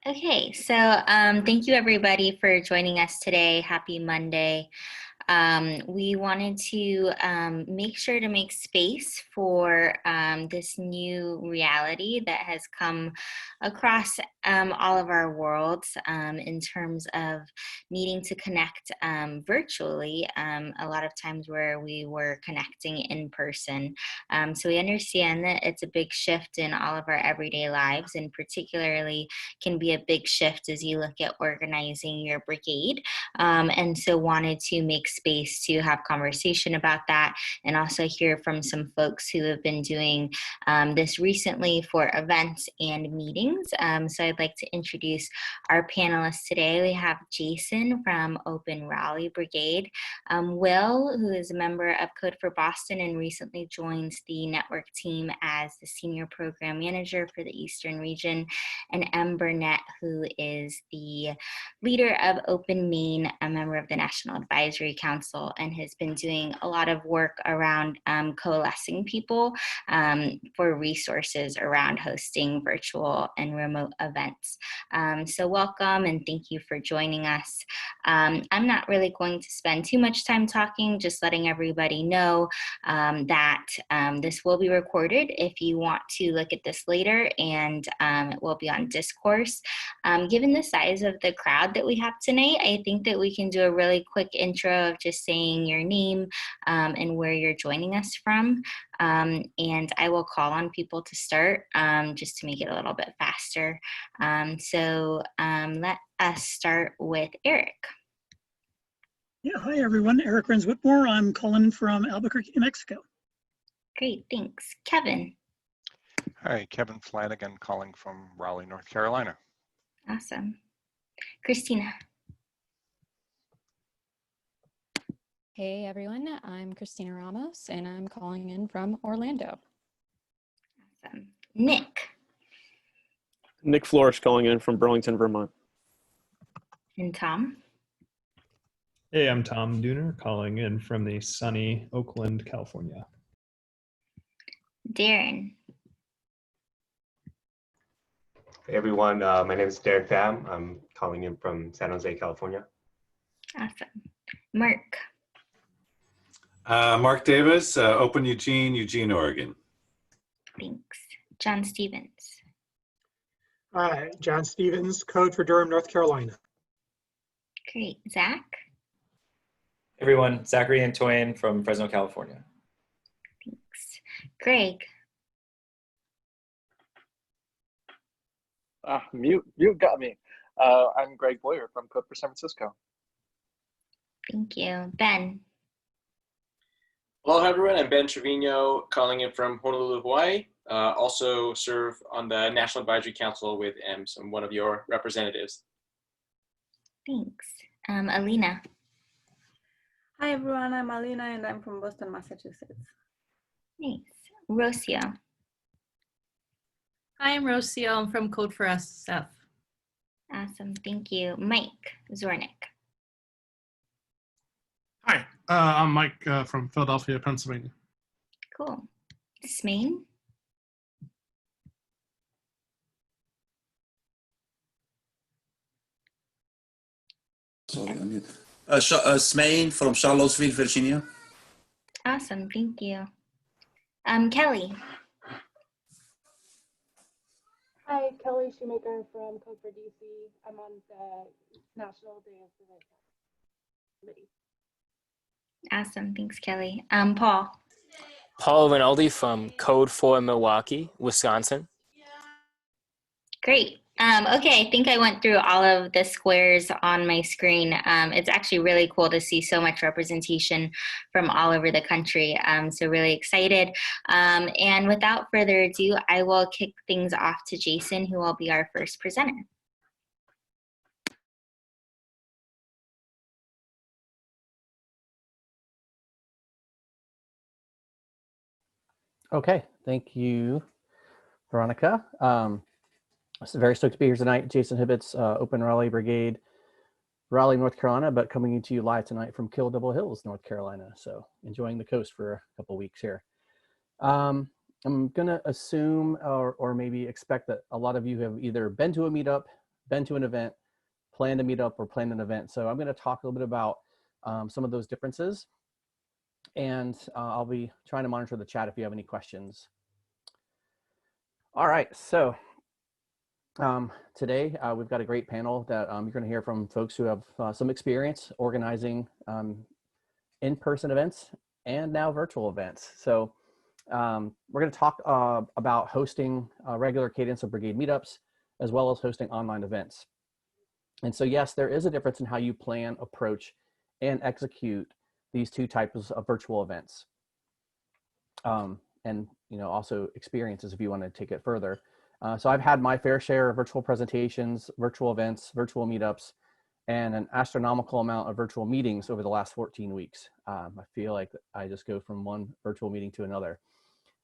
Okay, so thank you everybody for joining us today. Happy Monday. We wanted to make sure to make space for this new reality that has come across all of our worlds in terms of needing to connect virtually a lot of times where we were connecting in person. So we understand that it's a big shift in all of our everyday lives, and particularly can be a big shift as you look at organizing your brigade. And so wanted to make space to have conversation about that and also hear from some folks who have been doing this recently for events and meetings. So I'd like to introduce our panelists today. We have Jason from Open Raleigh Brigade, Will, who is a member of Code for Boston and recently joined the network team as the Senior Program Manager for the Eastern Region, and Burnett, who is the leader of Open Maine, a member of the National Advisory Council, and has been doing a lot of work around coalescing people for resources around hosting virtual and remote events. So welcome and thank you for joining us. I'm not really going to spend too much time talking, just letting everybody know that this will be recorded if you want to look at this later, and it will be on Discourse. Given the size of the crowd that we have tonight, I think that we can do a really quick intro of just saying your name and where you're joining us from. And I will call on people to start just to make it a little bit faster. So let us start with Eric. Yeah, hi everyone. Eric Renz-Whitmore. I'm calling from Albuquerque, New Mexico. Great, thanks. Kevin. Hi, Kevin Flanagan calling from Raleigh, North Carolina. Awesome. Christina. Hey everyone, I'm Christina Ramos and I'm calling in from Orlando. Awesome. Nick. Nick Flores calling in from Burlington, Vermont. And Tom. Hey, I'm Tom Dooner calling in from the sunny Oakland, California. Darren. Hey everyone, my name is Darren Pham. I'm calling in from San Jose, California. Awesome. Mark. Mark Davis, Open Eugene, Oregon. Thanks. John Stevens. Hi, John Stevens, Code for Durham, North Carolina. Great. Zach. Everyone, Zachary Antoine from Fresno, California. Thanks. Greg. Mute got me. I'm Greg Boyer from Code for San Francisco. Thank you. Ben. Hello everyone, I'm Ben Trevino calling in from Honolulu, Hawaii. Also serve on the National Advisory Council with EMS. I'm one of your representatives. Thanks. Alina. Hi everyone, I'm Alina and I'm from Boston, Massachusetts. Nice. Rocio. Hi, I'm Rocio. I'm from Code for SF. Awesome. Thank you. Mike Zornick. Hi, I'm Mike from Philadelphia, Pennsylvania. Cool. Smain. Sorry, I'm mute. Smain from Charlottesville, Virginia. Awesome. Thank you. Kelly. Hi, Kelly Shoemaker from Code for DC. I'm on the National Day of the White Committee. Awesome. Thanks, Kelly. Paul. Paul Rinaldi from Code for Milwaukee, Wisconsin. Great. Okay, I think I went through all of the squares on my screen. It's actually really cool to see so much representation from all over the country. So really excited. And without further ado, I will kick things off to Jason, who will be our first presenter. Okay, thank you, Veronica. So very stoked to be here tonight. Jason Hibbets, Open Raleigh Brigade, Raleigh, North Carolina, but coming to you live tonight from Kill Double Hills, North Carolina. So enjoying the coast for a couple weeks here. I'm gonna assume or maybe expect that a lot of you have either been to a meetup been to an event, planned a meetup, or planned an event. So I'm going to talk a little bit about some of those differences, and I'll be trying to monitor the chat if you have any questions. All right, so today we've got a great panel that you're going to hear from folks who have some experience organizing in-person events and now virtual events. So we're going to talk about hosting a regular cadence of Brigade meetups, as well as hosting online events. And so, yes, there is a difference in how you plan, approach, and execute these two types of virtual events. And also experiences if you want to take it further. So I've had my fair share of virtual presentations, virtual events, virtual meetups, and an astronomical amount of virtual meetings over the last 14 weeks. I feel like I just go from one virtual meeting to another.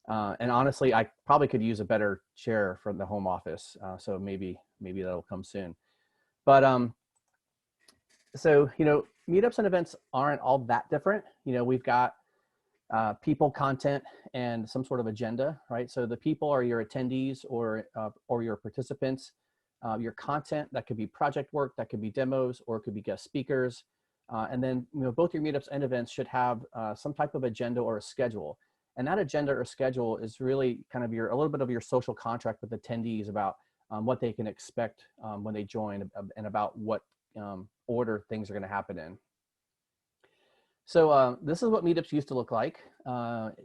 And honestly, I probably could use a better chair from the home office. So maybe that'll come soon. But so, meetups and events aren't all that different. We've got people, content, and some sort of agenda, right? So the people are your attendees or your participants. Your content, that could be project work, that could be demos, or it could be guest speakers. And then both your meetups and events should have some type of agenda or a schedule. And that agenda or schedule is really kind of a little bit of your social contract with attendees about what they can expect when they join and about what order things are going to happen in. So this is what meetups used to look like.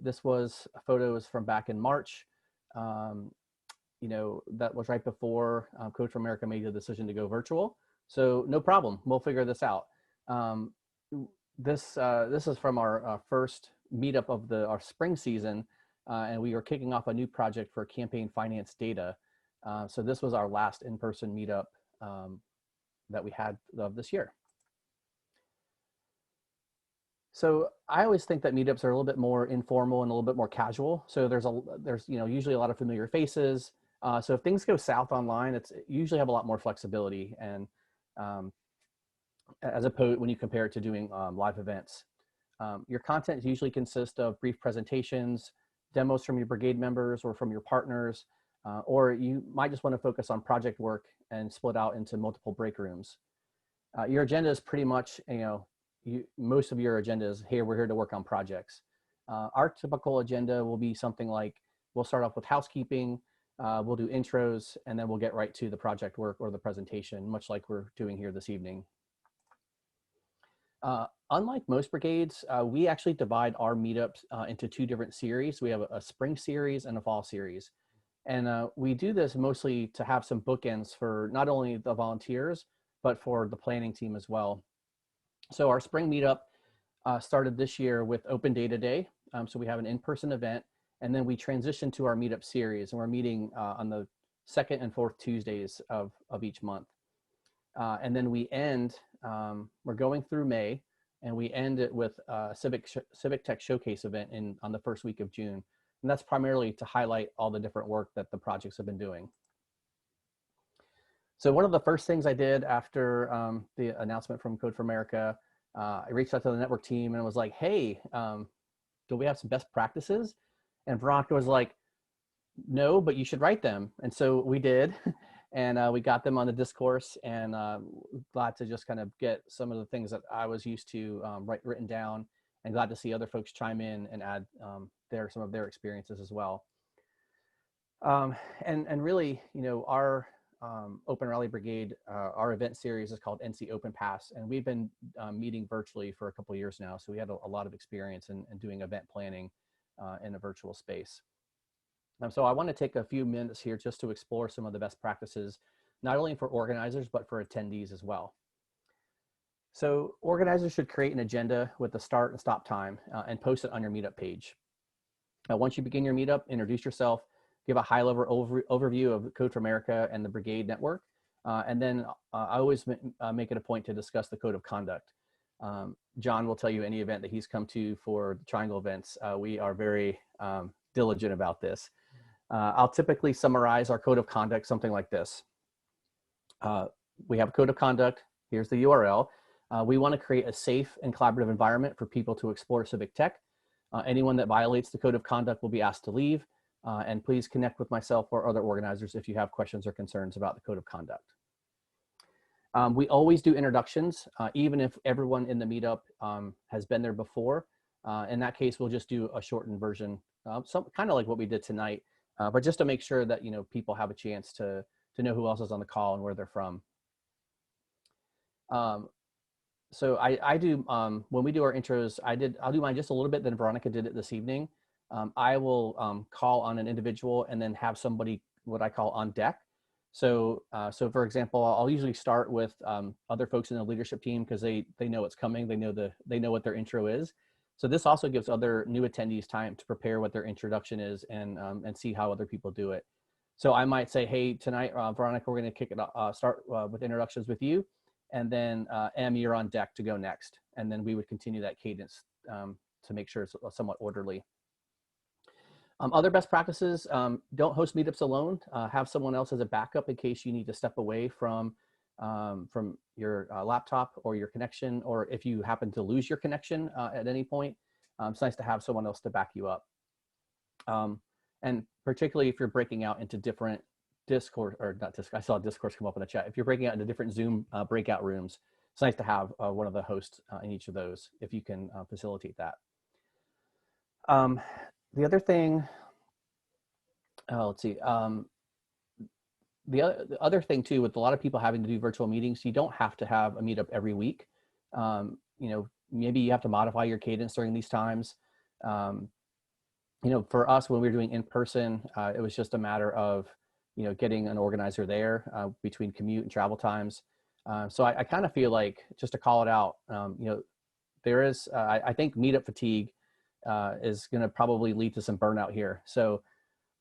This was photos from back in March. That was right before Code for America made the decision to go virtual. So no problem, we'll figure this out. This is from our first meetup of our spring season, and we were kicking off a new project for campaign finance data. So this was our last in-person meetup that we had of this year. So I always think that meetups are a little bit more informal and a little bit more casual. So there's usually a lot of familiar faces. So if things go south online, it's usually have a lot more flexibility, and as opposed when you compare it to doing live events. Your content usually consists of brief presentations, demos from your brigade members or from your partners, or you might just want to focus on project work and split out into multiple break rooms. Your agenda is pretty much, most of your agenda is, hey, we're here to work on projects. Our typical agenda will be something like, we'll start off with housekeeping, we'll do intros, and then we'll get right to the project work or the presentation, much like we're doing here this evening. Unlike most brigades, we actually divide our meetups into two different series. We have a spring series and a fall series. And we do this mostly to have some bookends for not only the volunteers, but for the planning team as well. So our spring meetup started this year with Open Data Day. So we have an in-person event, and then we transition to our meetup series, and we're meeting on the second and fourth Tuesdays of each month. And then we end, we're going through May, and we end it with a Civic Tech Showcase event on the first week of June. And that's primarily to highlight all the different work that the projects have been doing. So one of the first things I did after the announcement from Code for America, I reached out to the network team and was like, hey, do we have some best practices? And Veronica was like, no, but you should write them. And so we did. And we got them on the discourse, and glad to just kind of get some of the things that I was used to written down, and glad to see other folks chime in and add some of their experiences as well. And really, our Open Raleigh Brigade, our event series is called NC Open Pass, and we've been meeting virtually for a couple of years now. So we had a lot of experience in doing event planning in a virtual space. So I want to take a few minutes here just to explore some of the best practices, not only for organizers, but for attendees as well. So organizers should create an agenda with the start and stop time and post it on your meetup page. Once you begin your meetup, introduce yourself, give a high-level overview of Code for America and the Brigade network, and then I always make it a point to discuss the code of conduct. John will tell you any event that he's come to for the Triangle events, we are very diligent about this. I'll typically summarize our code of conduct something like this. We have a code of conduct. Here's the URL. We want to create a safe and collaborative environment for people to explore civic tech. Anyone that violates the code of conduct will be asked to leave. And please connect with myself or other organizers if you have questions or concerns about the code of conduct. We always do introductions, even if everyone in the meetup has been there before. In that case, we'll just do a shortened version, kind of like what we did tonight, but just to make sure that people have a chance to know who else is on the call and where they're from. So I do, when we do our intros, I'll do mine just a little bit, then Veronica did it this evening. I will call on an individual and then have somebody, what I call on deck. So for example, I'll usually start with other folks in the leadership team because they know it's coming. They know what their intro is. So this also gives other new attendees time to prepare what their introduction is and see how other people do it. So I might say, hey, tonight, Veronica, we're going to kick it start with introductions with you. And then Em, you're on deck to go next. And then we would continue that cadence to make sure it's somewhat orderly. Other best practices, don't host meetups alone. Have someone else as a backup in case you need to step away from your laptop or your connection, or if you happen to lose your connection at any point. It's nice to have someone else to back you up. And particularly if you're breaking out into different Discord, or not Discord, I saw Discourse come up in the chat. If you're breaking out into different Zoom breakout rooms, it's nice to have one of the hosts in each of those if you can facilitate that. The other thing, let's see. The other thing too, with a lot of people having to do virtual meetings, you don't have to have a meetup every week. Maybe you have to modify your cadence during these times. For us, when we were doing in person, it was just a matter of getting an organizer there between commute and travel times. So I kind of feel like, just to call it out, there is, I think meetup fatigue is going to probably lead to some burnout here. So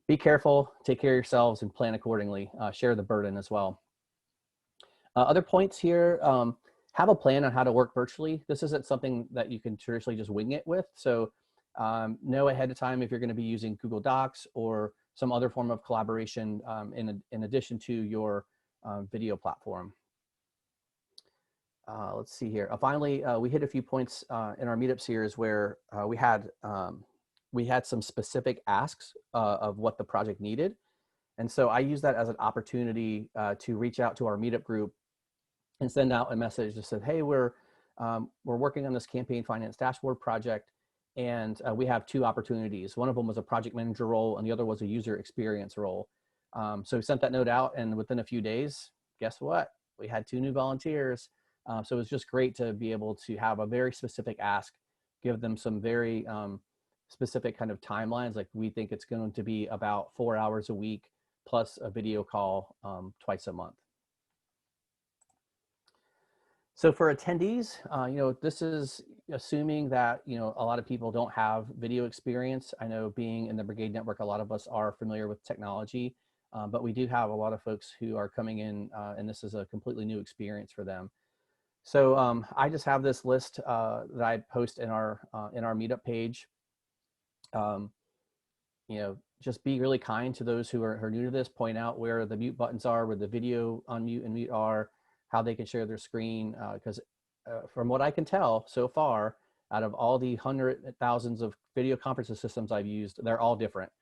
be careful, take care of yourselves, and plan accordingly. Share the burden as well. Other points here, have a plan on how to work virtually. This isn't something that you can traditionally just wing it with. So know ahead of time if you're going to be using Google Docs or some other form of collaboration in addition to your video platform. Let's see here. Finally, we hit a few points in our meetups here is where we had some specific asks of what the project needed. And so I use that as an opportunity to reach out to our meetup group and send out a message that said, hey, we're working on this campaign finance dashboard project, and we have two opportunities. One of them was a project manager role, and the other was a user experience role. So we sent that note out, and within a few days, guess what? We had 2 new volunteers. So it was just great to be able to have a very specific ask, give them some very specific kind of timelines. Like, we think it's going to be about 4 hours a week plus a video call twice a month. So for attendees, this is assuming that, a lot of people don't have video experience. I know, being in the Brigade network, a lot of us are familiar with technology, but we do have a lot of folks who are coming in and this is a completely new experience for them. So I just have this list that I post in our meetup page. Just be really kind to those who are new to this. Point out where the mute buttons are, where the video unmute and mute are, how they can share their screen. Because from what I can tell so far, out of all the hundreds of thousands of video conferencing systems I've used, they're all different.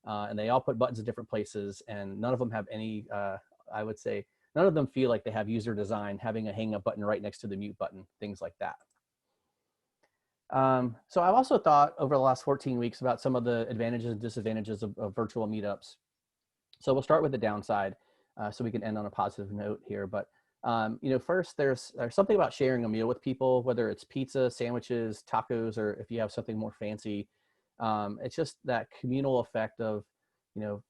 And they all put buttons in different places, and none of them have any, I would say, none of them feel like they have user design, having a hang up button right next to the mute button, things like that. So I've also thought over the last 14 weeks about some of the advantages and disadvantages of virtual meetups. So we'll start with the downside so we can end on a positive note here. But first, there's something about sharing a meal with people, whether it's pizza, sandwiches, tacos, or if you have something more fancy. It's just that communal effect of,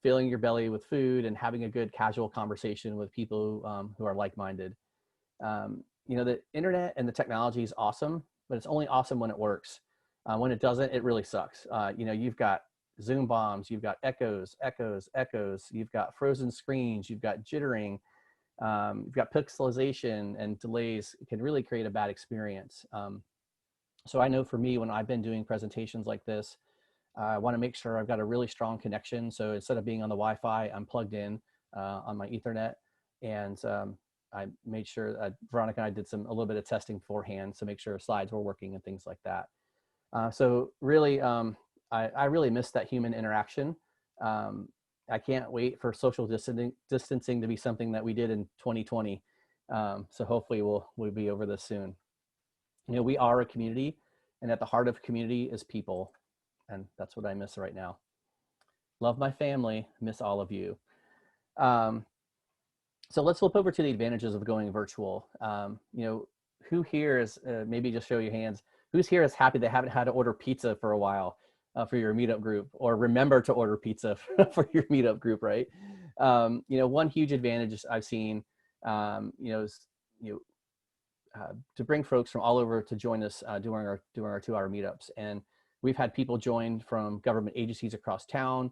filling your belly with food and having a good casual conversation with people who are like-minded. The internet and the technology is awesome, but it's only awesome when it works. When it doesn't, it really sucks. You've got Zoom bombs, you've got echoes, you've got frozen screens, you've got jittering, you've got pixelization and delays. It can really create a bad experience. So I know for me, when I've been doing presentations like this, I want to make sure I've got a really strong connection. So instead of being on the Wi-Fi, I'm plugged in on my Ethernet, and I made sure Veronica and I did a little bit of testing beforehand to make sure slides were working and things like that. So really, I really miss that human interaction. I can't wait for social distancing to be something that we did in 2020. So hopefully we'll be over this soon. You know, we are a community, and at the heart of community is people. And that's what I miss right now. Love my family, miss all of you. So let's flip over to the advantages of going virtual. You know, who here is, maybe just show your hands, who's here is happy they haven't had to order pizza for a while for your meetup group, or remember to order pizza for your meetup group, right? You know, one huge advantage I've seen, you know, is, to bring folks from all over to join us during our 2-hour meetups. And we've had people join from government agencies across town,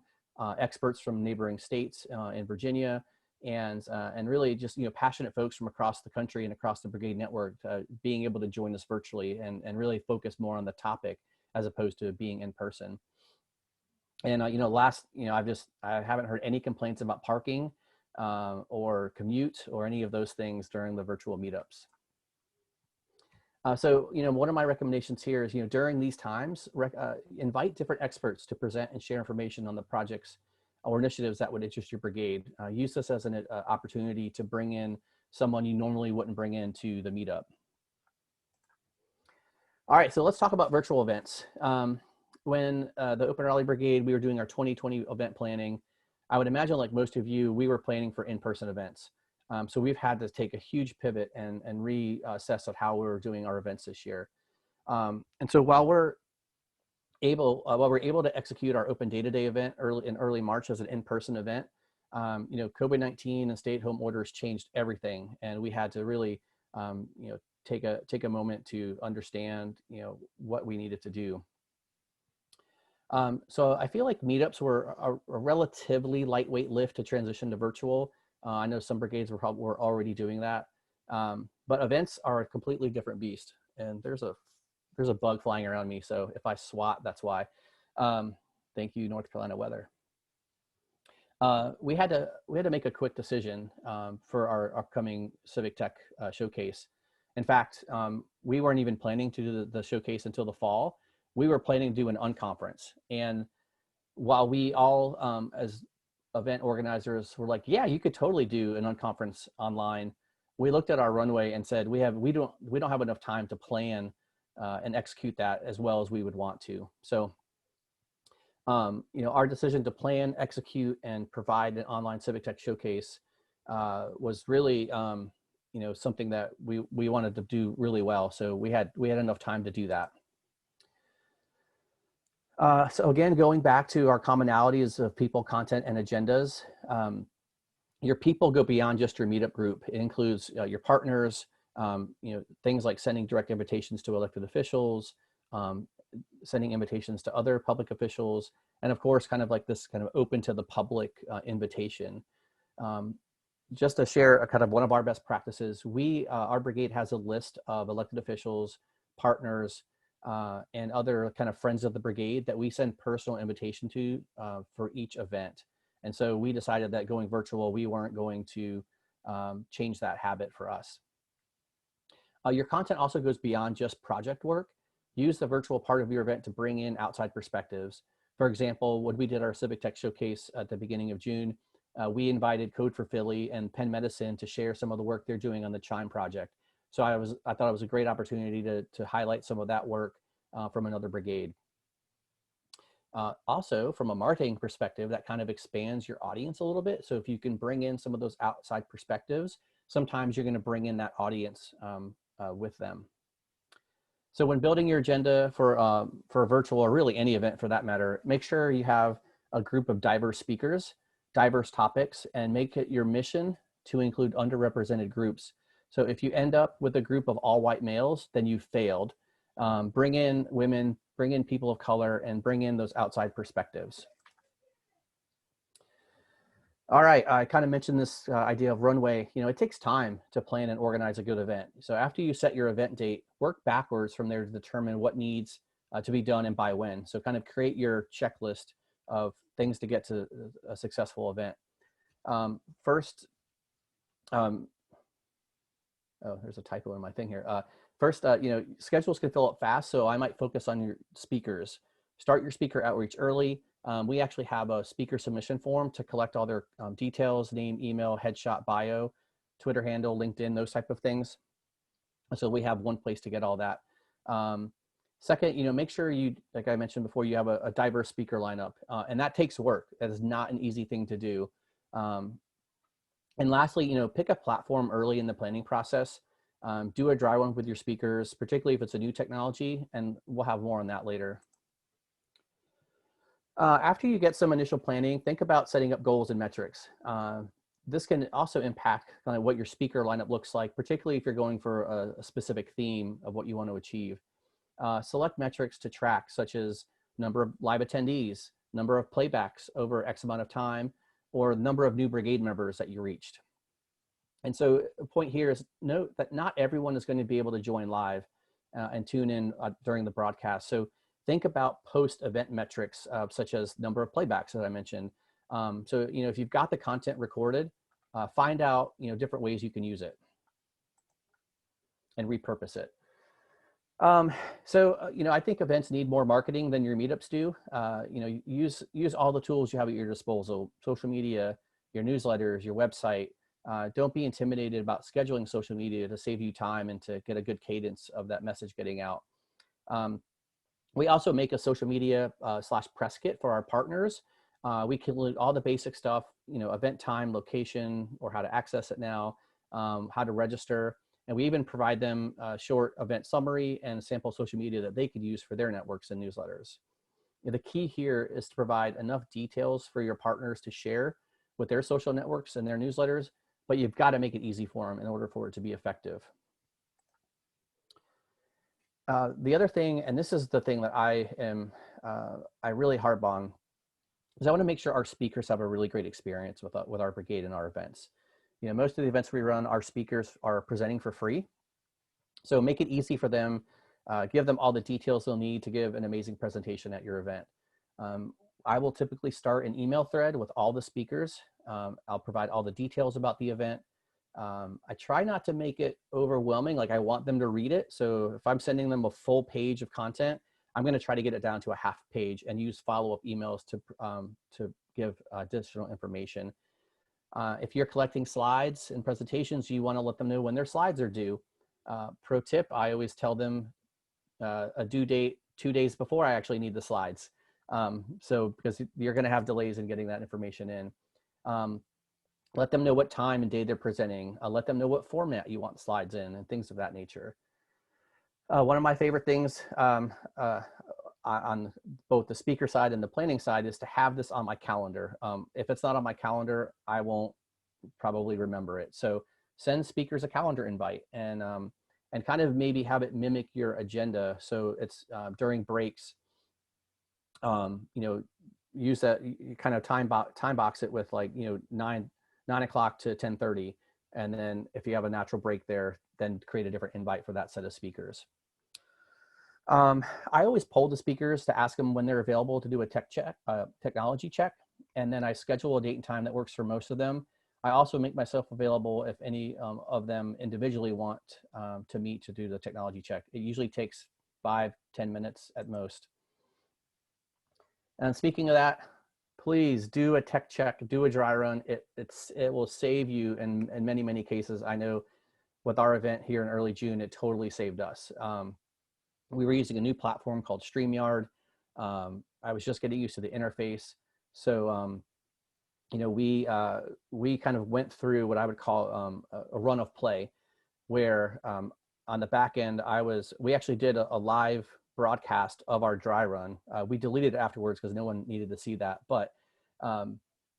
experts from neighboring states in Virginia, and really just, you know, passionate folks from across the country and across the Brigade network being able to join us virtually and really focus more on the topic as opposed to being in person. And you know, I haven't heard any complaints about parking or commute or any of those things during the virtual meetups. So, you know, one of my recommendations here is, you know, during these times, invite different experts to present and share information on the projects or initiatives that would interest your brigade. Use this as an opportunity to bring in someone you normally wouldn't bring into the meetup. All right, so let's talk about virtual events. When the Open Raleigh Brigade, we were doing our 2020 event planning, I would imagine, like most of you, we were planning for in-person events. So we've had to take a huge pivot and reassess of how we're doing our events this year. And so while we're able to execute our Open Data Day event in early March as an in-person event, you know, COVID-19 and stay-at-home orders changed everything, and we had to really, you know, take a moment to understand, you know, what we needed to do. So I feel like meetups were a relatively lightweight lift to transition to virtual. I know some brigades were already doing that, but events are a completely different beast. And there's a bug flying around me, so if I swat, that's why. Thank you, North Carolina weather. We had to make a quick decision for our upcoming Civic Tech showcase. In fact, we weren't even planning to do the showcase until the fall. We were planning to do an unconference, and while we all, as event organizers, were like, yeah, you could totally do an unconference online, we looked at our runway and said, we don't have enough time to plan and execute that as well as we would want to. So, you know, our decision to plan, execute, and provide an online Civic Tech showcase was really, you know, something that we wanted to do really well. So we had enough time to do that. So again, going back to our commonalities of people, content, and agendas, your people go beyond just your meetup group. It includes your partners, you know, things like sending direct invitations to elected officials, sending invitations to other public officials, and of course, kind of like this kind of open to the public invitation. Just to share a kind of one of our best practices, our brigade has a list of elected officials, partners, and other kind of friends of the brigade that we send personal invitation to for each event. And so we decided that going virtual, we weren't going to change that habit for us. Your content also goes beyond just project work. Use the virtual part of your event to bring in outside perspectives. For example, when we did our Civic Tech showcase at the beginning of June, we invited Code for Philly and Penn Medicine to share some of the work they're doing on the Chime project. So I thought it was a great opportunity to highlight some of that work from another brigade. Also, from a marketing perspective, that kind of expands your audience a little bit. So if you can bring in some of those outside perspectives, sometimes you're going to bring in that audience with them. So when building your agenda for a virtual or really any event for that matter, make sure you have a group of diverse speakers, diverse topics, and make it your mission to include underrepresented groups. So if you end up with a group of all white males, then you failed. Bring in women, bring in people of color, and bring in those outside perspectives. All right, I kind of mentioned this idea of runway. You know, it takes time to plan and organize a good event. So after you set your event date, work backwards from there to determine what needs to be done and by when. So kind of create your checklist of things to get to a successful event. First, oh, there's a typo in my thing here. First, you know, schedules can fill up fast, so I might focus on your speakers. Start your speaker outreach early. We actually have a speaker submission form to collect all their details, name, email, headshot, bio. Twitter handle, LinkedIn, those type of things. So we have one place to get all that. Second, make sure you, like I mentioned before, you have a diverse speaker lineup, and that takes work. That is not an easy thing to do. And lastly, pick a platform early in the planning process. Do a dry run with your speakers, particularly if it's a new technology, and we'll have more on that later. After you get some initial planning, think about setting up goals and metrics. This can also impact kind of what your speaker lineup looks like, particularly if you're going for a specific theme of what you want to achieve. Select metrics to track, such as number of live attendees, number of playbacks over X amount of time, or number of new brigade members that you reached. And so the point here is note that not everyone is going to be able to join live and tune in during the broadcast. So think about post-event metrics such as number of playbacks that I mentioned. So, if you've got the content recorded, find out, different ways you can use it and repurpose it. I think events need more marketing than your meetups do. Use all the tools you have at your disposal: social media, your newsletters, your website. Don't be intimidated about scheduling social media to save you time and to get a good cadence of that message getting out. We also make a social media / press kit for our partners. We can include all the basic stuff, event time, location, or how to access it now, how to register. And we even provide them a short event summary and sample social media that they could use for their networks and newsletters. The key here is to provide enough details for your partners to share with their social networks and their newsletters, but you've got to make it easy for them in order for it to be effective. The other thing, and this is the thing that I really harp on, is I want to make sure our speakers have a really great experience with our brigade and our events. Most of the events we run, our speakers are presenting for free. So make it easy for them, give them all the details they'll need to give an amazing presentation at your event. I will typically start an email thread with all the speakers. I'll provide all the details about the event. I try not to make it overwhelming, like I want them to read it. So if I'm sending them a full page of content, I'm going to try to get it down to a half page and use follow-up emails to give additional information. If you're collecting slides and presentations, you want to let them know when their slides are due. Pro tip, I always tell them a due date 2 days before I actually need the slides. Because you're going to have delays in getting that information in. Let them know what time and day they're presenting. Let them know what format you want slides in and things of that nature. One of my favorite things on both the speaker side and the planning side is to have this on my calendar. If it's not on my calendar, I won't probably remember it. So send speakers a calendar invite and kind of maybe have it mimic your agenda. So it's during breaks, use that, you kind of time box it with 9 o'clock to 10:30. And then if you have a natural break there, then create a different invite for that set of speakers. I always poll the speakers to ask them when they're available to do a technology check. And then I schedule a date and time that works for most of them. I also make myself available if any of them individually want to meet to do the technology check. It usually takes 5-10 minutes at most. And speaking of that, please do a tech check, do a dry run. It will save you in many, many cases. I know with our event here in early June, it totally saved us. We were using a new platform called StreamYard. I was just getting used to the interface. So, we kind of went through what I would call a run of play, where on the back end, we actually did a live broadcast of our dry run. We deleted it afterwards because no one needed to see that. But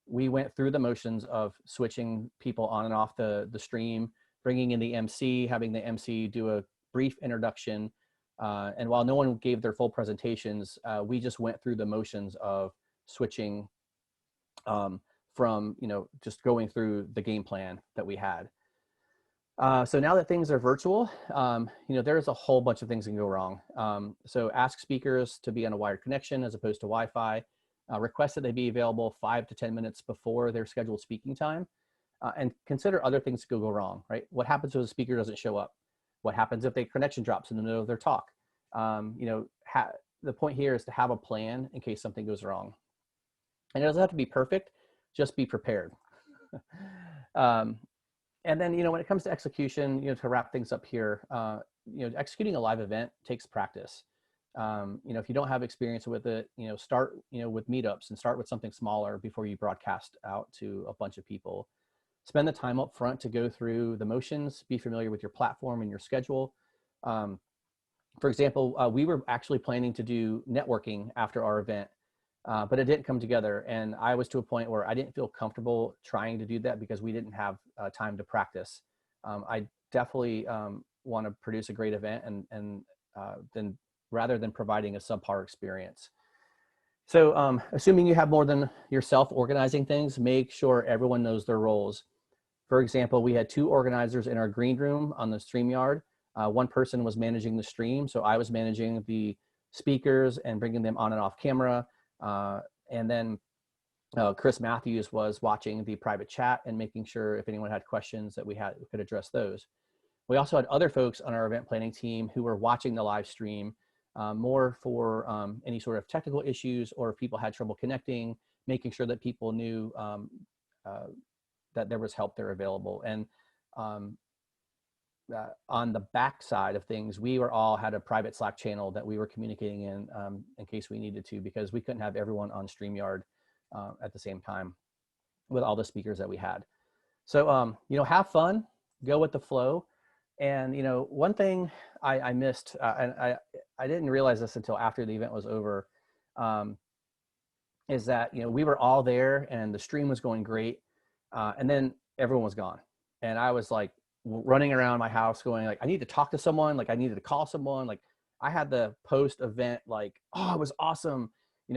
we went through the motions of switching people on and off the stream, bringing in the MC, having the MC do a brief introduction. And while no one gave their full presentations, we just went through the motions of switching from, just going through the game plan that we had. So now that things are virtual, there's a whole bunch of things that can go wrong. So ask speakers to be on a wired connection as opposed to Wi-Fi. Request that they be available 5 to 10 minutes before their scheduled speaking time. And consider other things that could go wrong, right? What happens if the speaker doesn't show up? What happens if their connection drops in the middle of their talk? The point here is to have a plan in case something goes wrong. And it doesn't have to be perfect, just be prepared. And then, when it comes to execution, to wrap things up here, executing a live event takes practice. If you don't have experience with it, start, with meetups and start with something smaller before you broadcast out to a bunch of people. Spend the time up front to go through the motions, be familiar with your platform and your schedule. For example, we were actually planning to do networking after our event, but it didn't come together. And I was to a point where I didn't feel comfortable trying to do that because we didn't have time to practice. I definitely want to produce a great event and then rather than providing a subpar experience. So assuming you have more than yourself organizing things, make sure everyone knows their roles. For example, we had 2 organizers in our green room on the StreamYard. One person was managing the stream, so I was managing the speakers and bringing them on and off camera. And then Chris Matthews was watching the private chat and making sure if anyone had questions that we could address those. We also had other folks on our event planning team who were watching the live stream more for any sort of technical issues, or if people had trouble connecting, making sure that people knew that there was help there available. And on the back side of things, we all had a private Slack channel that we were communicating in case we needed to, because we couldn't have everyone on StreamYard at the same time with all the speakers that we had. So, have fun, go with the flow. And, one thing I missed, and I didn't realize this until after the event was over, is that, we were all there and the stream was going great. And then everyone was gone. And I was like running around my house going like, I need to talk to someone. Like I needed to call someone. Like I had the post event, like, oh, it was awesome.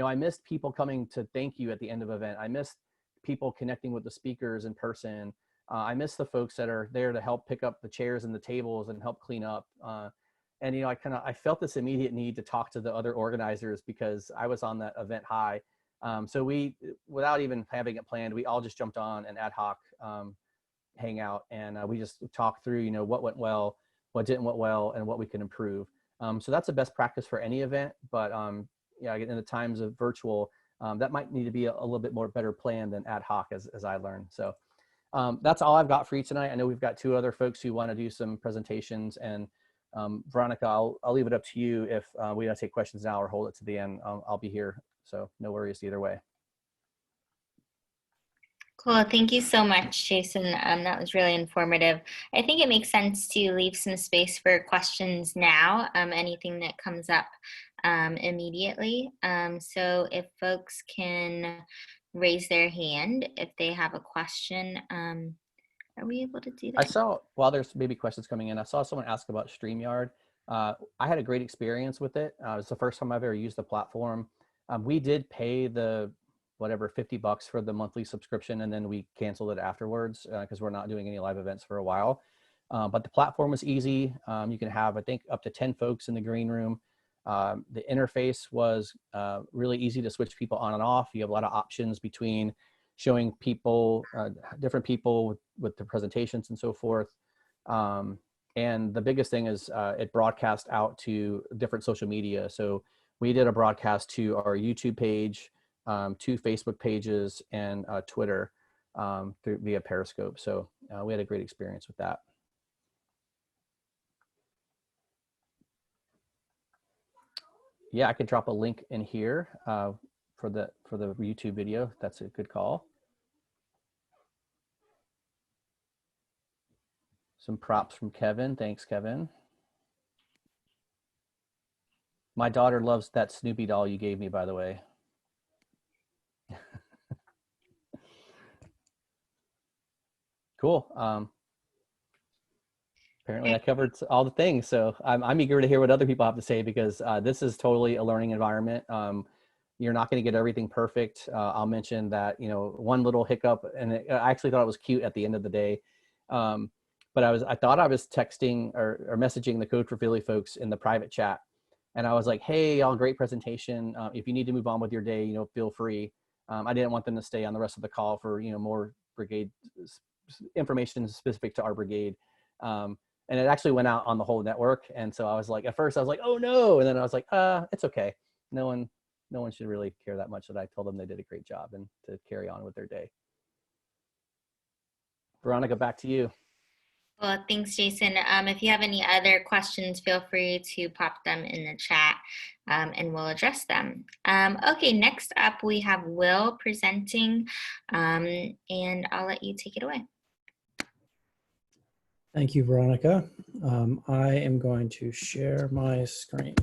I missed people coming to thank you at the end of event. I missed people connecting with the speakers in person. I miss the folks that are there to help pick up the chairs and the tables and help clean up. And, I felt this immediate need to talk to the other organizers because I was on that event high. So we, without even having it planned, we all just jumped on an ad hoc hangout, and we just talked through, what went well, what didn't went well, and what we can improve. So that's the best practice for any event, but in the times of virtual, that might need to be a little bit more better planned than ad hoc as I learned. So that's all I've got for you tonight. I know we've got 2 other folks who want to do some presentations, and Veronica, I'll leave it up to you if we want to take questions now or hold it to the end. I'll be here, so no worries either way. Cool. Thank you so much, Jason. That was really informative. I think it makes sense to leave some space for questions now, anything that comes up immediately. So if folks can raise their hand if they have a question, are we able to do that? I saw, while there's maybe questions coming in, I saw someone ask about StreamYard. I had a great experience with it. It was the first time I've ever used the platform. We did pay the whatever $50 for the monthly subscription, and then we canceled it afterwards because we're not doing any live events for a while. But the platform was easy. You can have, I think, up to 10 folks in the green room. The interface was really easy to switch people on and off. You have a lot of options between showing people, different people with the presentations and so forth. And the biggest thing is it broadcast out to different social media. So we did a broadcast to our YouTube page, 2 Facebook pages, and Twitter via Periscope. So we had a great experience with that. Yeah, I could drop a link in here for the YouTube video. That's a good call. Some props from Kevin. Thanks, Kevin. My daughter loves that Snoopy doll you gave me, by the way. Cool. Apparently I covered all the things, so I'm eager to hear what other people have to say, because this is totally a learning environment. You're not going to get everything perfect. I'll mention that, one little hiccup, and I actually thought it was cute at the end of the day. But I thought I was texting or messaging the Code for Philly folks in the private chat. And I was like, hey, y'all, great presentation. If you need to move on with your day, feel free. I didn't want them to stay on the rest of the call for, more brigade information specific to our brigade. And it actually went out on the whole network. And so I was like, at first I was like, oh no. And then I was like, it's okay. No one should really care that much that I told them they did a great job and to carry on with their day. Veronica, back to you. Well, thanks, Jason. If you have any other questions, feel free to pop them in the chat and we'll address them. Okay, next up we have Will presenting and I'll let you take it away. Thank you, Veronica. I am going to share my screen.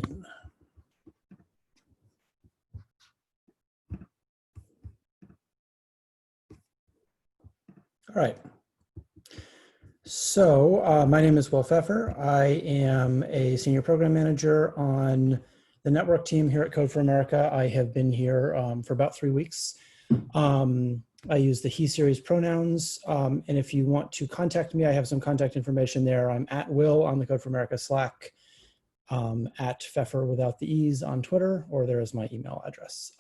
All right. So my name is Will Pfeffer. I am a senior program manager on the network team here at Code for America. I have been here for about 3 weeks. I use the he series pronouns. And if you want to contact me, I have some contact information there. I'm at Will on the Code for America Slack, at Pfeffer without the E's on Twitter, or there is my email address.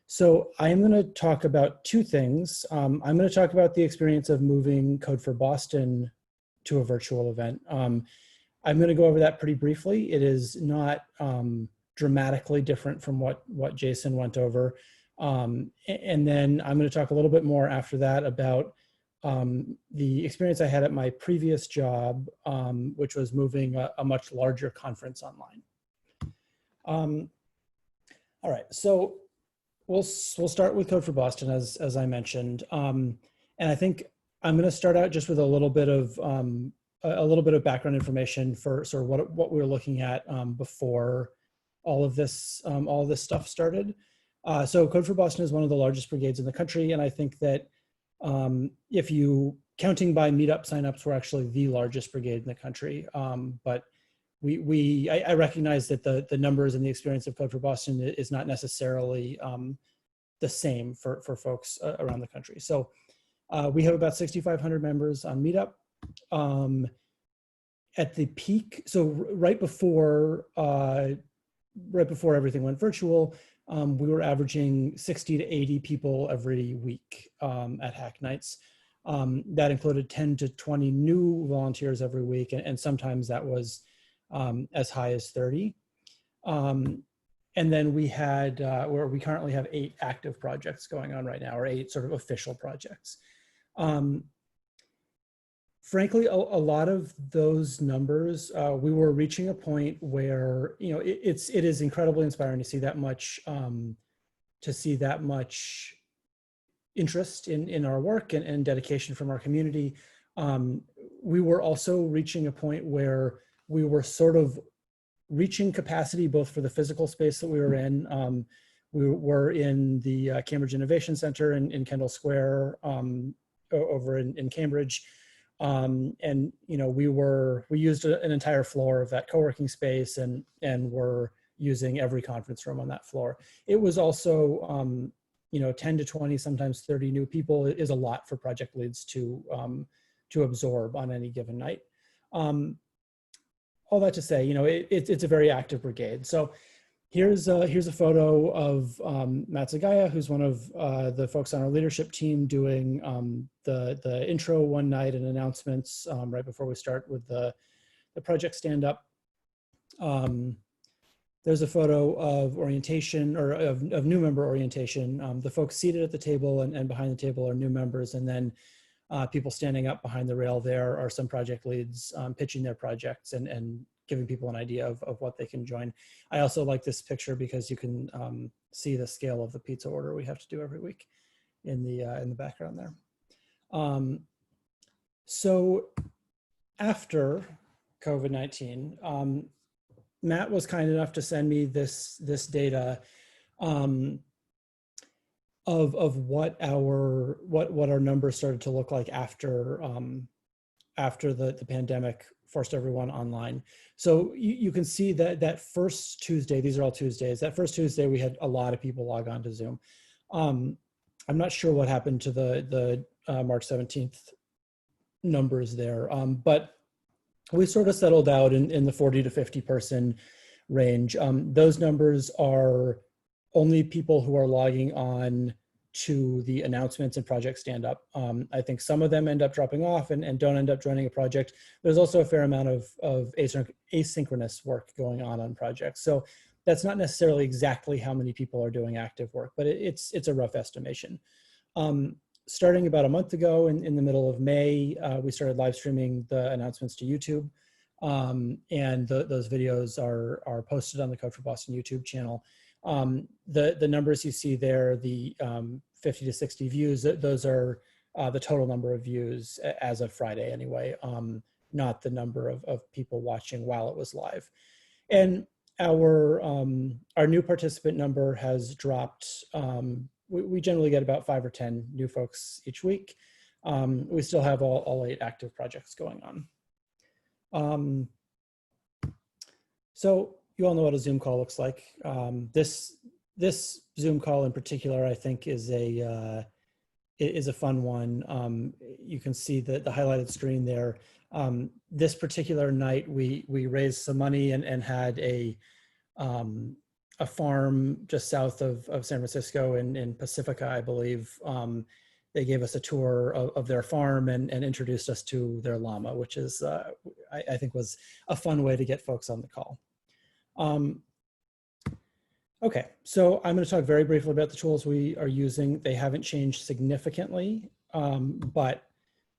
So I'm going to talk about two things. I'm going to talk about the experience of moving Code for Boston to a virtual event. I'm going to go over that pretty briefly. It is not dramatically different from what Jason went over. And then I'm going to talk a little bit more after that about the experience I had at my previous job, which was moving a much larger conference online. All right, so we'll start with Code for Boston, as I mentioned, and I think I'm going to start out just with a little bit of background information for sort of what we were looking at before all of this stuff started. So Code for Boston is one of the largest brigades in the country, and I think that if you counting by meetup signups, we're actually the largest brigade in the country. But I recognize that the numbers and the experience of Code for Boston is not necessarily the same for folks around the country. So we have about 6,500 members on Meetup. At the peak, so right before everything went virtual, we were averaging 60 to 80 people every week at Hack Nights. That included 10 to 20 new volunteers every week, and sometimes that was as high as 30. And then we had, where we currently have 8 active projects going on right now, or 8 sort of official projects. Frankly, a lot of those numbers, we were reaching a point where, you know, it is incredibly inspiring to see that much, interest in our work and dedication from our community. We were also reaching a point where we were sort of reaching capacity both for the physical space that we were in. We were in the Cambridge Innovation Center in Kendall Square over in Cambridge. And you know, we used an entire floor of that co-working space and were using every conference room on that floor. It was also, you know, 10 to 20, sometimes 30 new people is a lot for project leads to absorb on any given night. All that to say, you know, it's a very active brigade. So here's a photo of Matt Zagaya, who's one of the folks on our leadership team doing the intro one night and announcements right before we start with the project stand-up. There's a photo of orientation, or of new member orientation. The folks seated at the table and behind the table are new members, and then people standing up behind the rail there are some project leads pitching their projects and giving people an idea of what they can join. I also like this picture because you can see the scale of the pizza order we have to do every week in the background there. So after COVID-19, Matt was kind enough to send me this data of what our numbers started to look like after the pandemic forced everyone online. So you can see that first Tuesday, these are all Tuesdays, that first Tuesday we had a lot of people log on to Zoom. I'm not sure what happened to the March 17th numbers there, but we sort of settled out in the 40 to 50 person range. Those numbers are only people who are logging on to the announcements and project stand-up. I think some of them end up dropping off and don't end up joining a project. There's also a fair amount of asynchronous work going on projects. So that's not necessarily exactly how many people are doing active work, but it's a rough estimation. starting about a month ago in the middle of May, we started live streaming the announcements to YouTube. And those videos are posted on the Code for Boston YouTube channel. The numbers you see there, the 50 to 60 views, those are the total number of views as of Friday anyway, not the number of people watching while it was live. And our new participant number has dropped. We generally get about 5 or 10 new folks each week. We still have all 8 active projects going on. So you all know what a Zoom call looks like. This Zoom call in particular, I think, is a fun one. You can see the highlighted screen there. This particular night, we raised some money and had a farm just south of San Francisco in Pacifica, I believe. They gave us a tour of their farm and introduced us to their llama, which is, I think, was a fun way to get folks on the call. Okay, so I'm going to talk very briefly about the tools we are using. They haven't changed significantly, but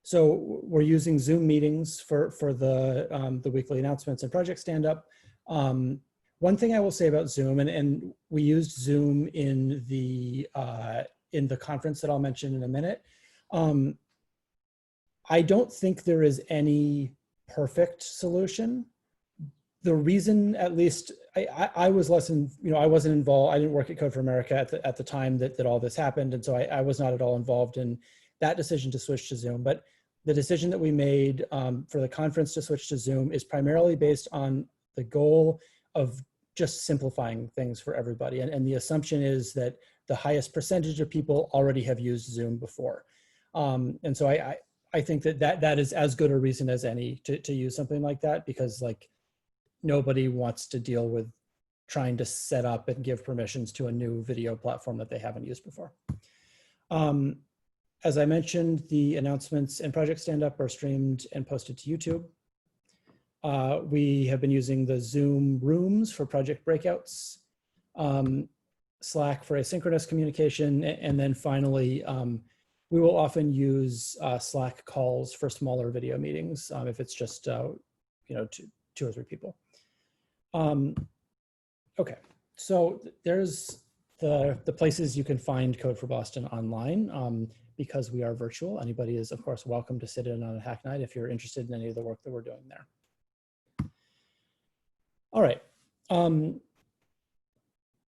so we're using Zoom meetings for the weekly announcements and project stand-up. One thing I will say about Zoom, and we used Zoom in the conference that I'll mention in a minute. I don't think there is any perfect solution. The reason, at least, I was less I wasn't involved. I didn't work at Code for America at the time that all this happened, and so I was not at all involved in that decision to switch to Zoom. But the decision that we made for the conference to switch to Zoom is primarily based on the goal of just simplifying things for everybody. And the assumption is that the highest percentage of people already have used Zoom before. And so I think that is as good a reason as any to use something like that, because like nobody wants to deal with trying to set up and give permissions to a new video platform that they haven't used before. As I mentioned, the announcements and project stand-up are streamed and posted to YouTube. We have been using the Zoom rooms for project breakouts, Slack for asynchronous communication, and then finally, we will often use Slack calls for smaller video meetings if it's just two or three people. Okay, so there's the places you can find Code for Boston online. Because we are virtual, anybody is of course welcome to sit in on a hack night if you're interested in any of the work that we're doing there. All right,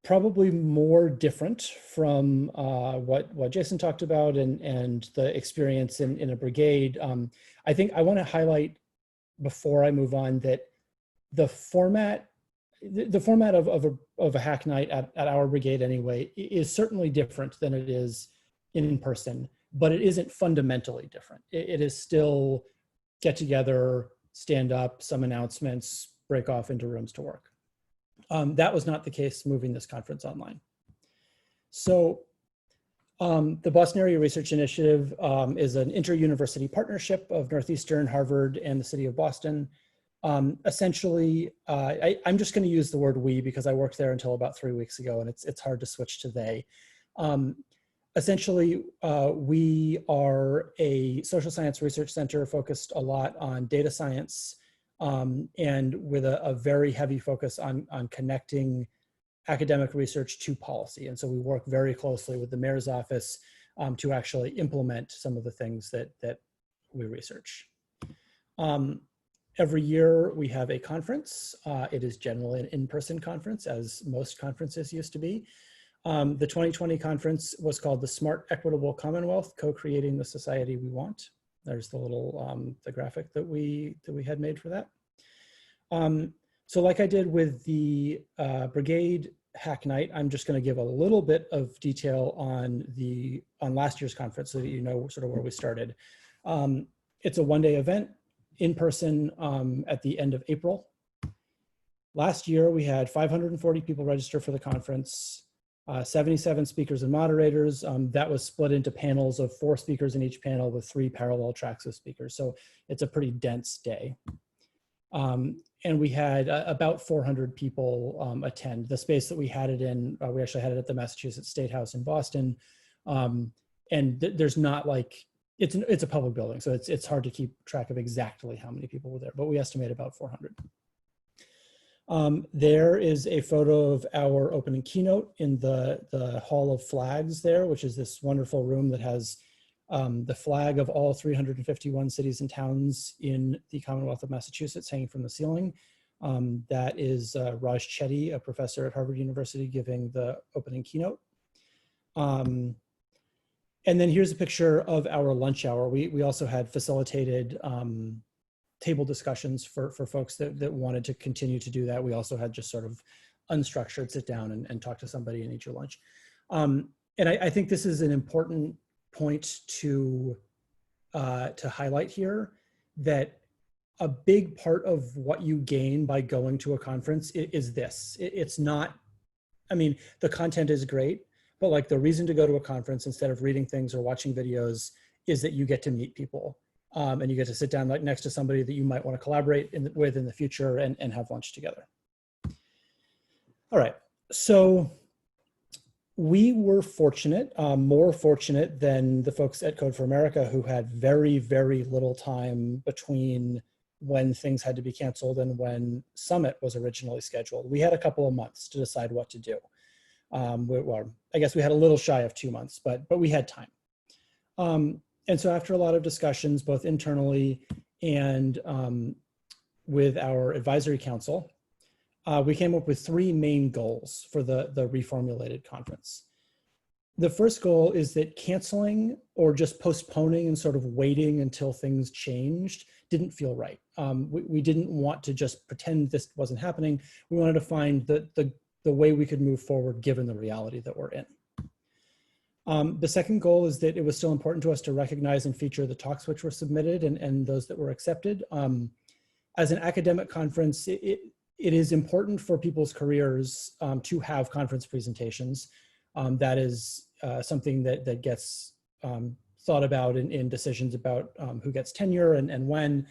probably more different from what Jason talked about and the experience in a brigade. I think I want to highlight before I move on that the format of a hack night at our brigade anyway is certainly different than it is in person, but it isn't fundamentally different. It is still get together, stand up, some announcements, break off into rooms to work. That was not the case moving this conference online. So the Boston Area Research Initiative is an inter-university partnership of Northeastern, Harvard, and the city of Boston. Essentially, I'm just going to use the word we because I worked there until about 3 weeks ago, and it's hard to switch to they. Essentially, we are a social science research center focused a lot on data science and with a very heavy focus on connecting academic research to policy. And so we work very closely with the mayor's office to actually implement some of the things that we research. Every year we have a conference. It is generally an in-person conference, as most conferences used to be. The 2020 conference was called the Smart Equitable Commonwealth, Co-Creating the Society We Want. There's the little the graphic that we had made for that. So like I did with the Brigade Hack Night, I'm just going to give a little bit of detail on last year's conference so that you know sort of where we started. It's a one-day event in person at the end of April. Last year we had 540 people register for the conference. 77 speakers and moderators. That was split into panels of 4 speakers in each panel with 3 parallel tracks of speakers. So it's a pretty dense day. And we had about 400 people attend. The space that we had it in, we actually had it at the Massachusetts State House in Boston. there's not like, it's a public building, so it's hard to keep track of exactly how many people were there, but we estimate about 400. There is a photo of our opening keynote in the Hall of Flags there, which is this wonderful room that has the flag of all 351 cities and towns in the Commonwealth of Massachusetts hanging from the ceiling. That is Raj Chetty, a professor at Harvard University, giving the opening keynote. And then here's a picture of our lunch hour. We also had facilitated table discussions for folks that wanted to continue to do that. We also had just sort of unstructured sit down and talk to somebody and eat your lunch. And I think this is an important point to highlight here, that a big part of what you gain by going to a conference is this. It's not, I mean, the content is great, but like the reason to go to a conference instead of reading things or watching videos is that you get to meet people. And you get to sit down like next to somebody that you might want to collaborate with in the future and have lunch together. All right, so we were fortunate, more fortunate than the folks at Code for America, who had very, very little time between when things had to be canceled and when Summit was originally scheduled. We had a couple of months to decide what to do. Well, I guess we had a little shy of 2 months, but we had time. And so after a lot of discussions, both internally and with our advisory council, we came up with 3 main goals for the reformulated conference. The first goal is that canceling or just postponing and sort of waiting until things changed didn't feel right. We didn't want to just pretend this wasn't happening. We wanted to find the way we could move forward given the reality that we're in. The second goal is that it was still important to us to recognize and feature the talks which were submitted and those that were accepted. As an academic conference, it is important for people's careers to have conference presentations. That is something that gets thought about in decisions about who gets tenure and when.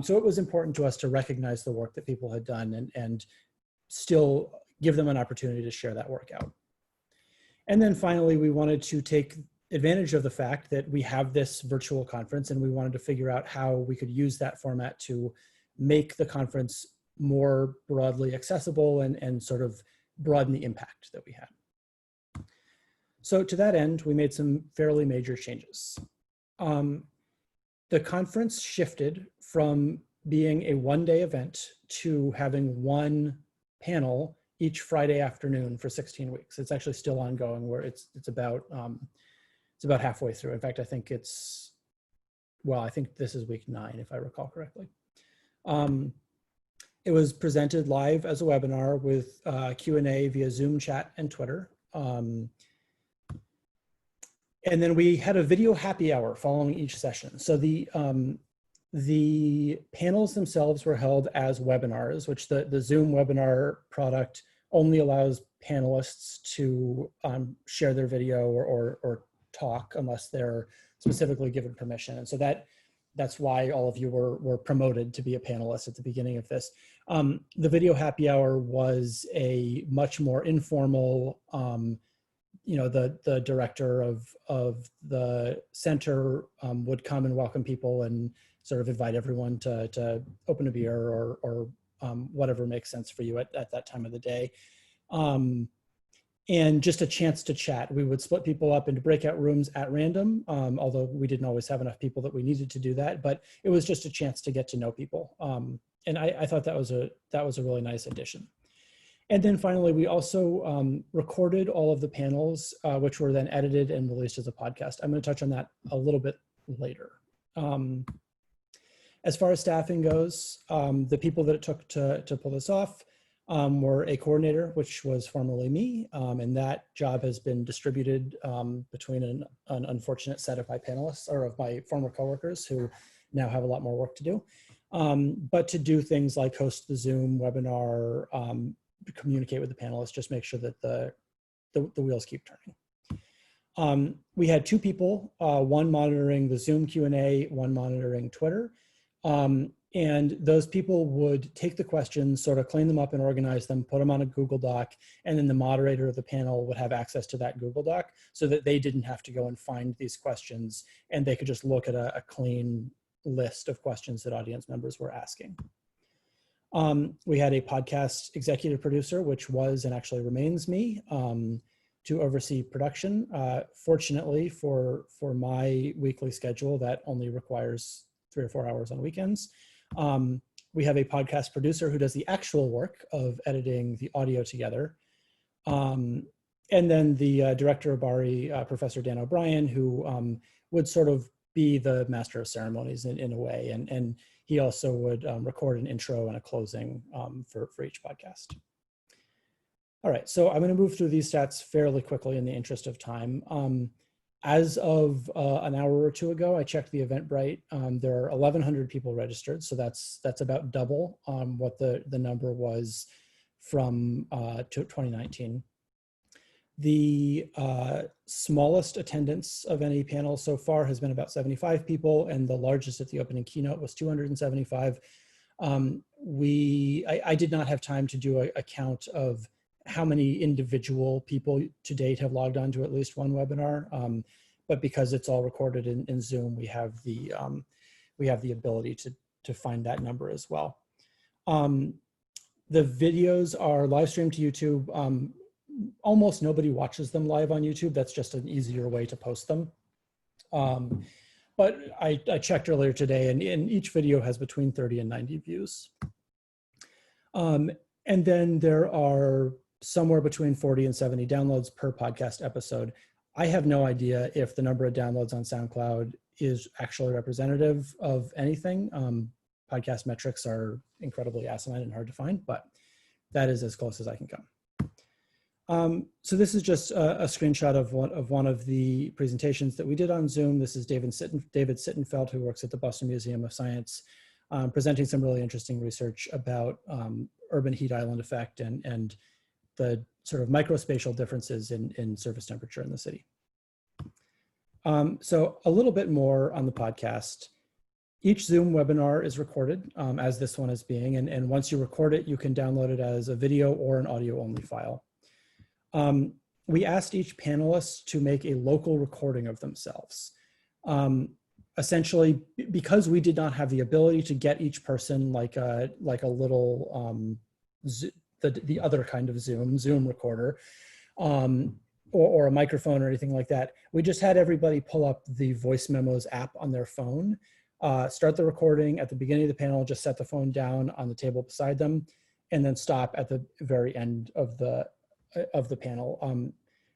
So it was important to us to recognize the work that people had done and still give them an opportunity to share that work out. And then finally, we wanted to take advantage of the fact that we have this virtual conference, and we wanted to figure out how we could use that format to make the conference more broadly accessible and sort of broaden the impact that we had. So to that end, we made some fairly major changes. The conference shifted from being a one-day event to having one panel each Friday afternoon for 16 weeks. It's actually still ongoing, where it's about halfway through. In fact, I think it's, well, I think this is week 9, if I recall correctly. It was presented live as a webinar with Q&A via Zoom chat and Twitter. And then we had a video happy hour following each session. So the panels themselves were held as webinars, which the Zoom webinar product only allows panelists to share their video or talk unless they're specifically given permission. And so that's why all of you were promoted to be a panelist at the beginning of this. The video happy hour was a much more informal, you know, the director of the center would come and welcome people and sort of invite everyone to open a beer or whatever makes sense for you at that time of the day. And just a chance to chat. We would split people up into breakout rooms at random, although we didn't always have enough people that we needed to do that, but it was just a chance to get to know people. And I thought that was a really nice addition. And then finally, we also recorded all of the panels, which were then edited and released as a podcast. I'm going to touch on that a little bit later. As far as staffing goes, the people that it took to pull this off were a coordinator, which was formerly me, and that job has been distributed between an unfortunate set of my panelists, or of my former coworkers, who now have a lot more work to do. But to do things like host the Zoom webinar, communicate with the panelists, just make sure that the wheels keep turning. We had 2 people, one monitoring the Zoom Q&A, one monitoring Twitter. And those people would take the questions, sort of clean them up and organize them, put them on a Google Doc, and then the moderator of the panel would have access to that Google Doc so that they didn't have to go and find these questions, and they could just look at a clean list of questions that audience members were asking. We had a podcast executive producer, which was and actually remains me, to oversee production. Fortunately for my weekly schedule, that only requires 3 or 4 hours on weekends. We have a podcast producer who does the actual work of editing the audio together. And then the director of BARI, Professor Dan O'Brien, who would sort of be the master of ceremonies in a way. And he also would record an intro and a closing for each podcast. All right, so I'm going to move through these stats fairly quickly in the interest of time. As of an hour or two ago, I checked the Eventbrite. There are 1,100 people registered, so that's about double what the number was from 2019. The smallest attendance of any panel so far has been about 75 people, and the largest at the opening keynote was 275. I did not have time to do a count of how many individual people to date have logged on to at least one webinar, but because it's all recorded in Zoom, we have the ability to find that number as well. The videos are live streamed to YouTube. Almost nobody watches them live on YouTube. That's just an easier way to post them. But I checked earlier today, and each video has between 30 and 90 views. And then there are somewhere between 40 and 70 downloads per podcast episode. I have no idea if the number of downloads on SoundCloud is actually representative of anything. Podcast metrics are incredibly asinine and hard to find, but that is as close as I can come. So this is just a screenshot of one of the presentations that we did on Zoom. This is David Sittenfeld, who works at the Boston Museum of Science, presenting some really interesting research about urban heat island effect and the sort of microspatial differences in surface temperature in the city. So a little bit more on the podcast. Each Zoom webinar is recorded, as this one is being, and once you record it, you can download it as a video or an audio only file. We asked each panelist to make a local recording of themselves. Essentially, because we did not have the ability to get each person like a little, the other kind of Zoom recorder, or a microphone or anything like that, we just had everybody pull up the Voice Memos app on their phone, start the recording at the beginning of the panel, just set the phone down on the table beside them, and then stop at the very end of the panel.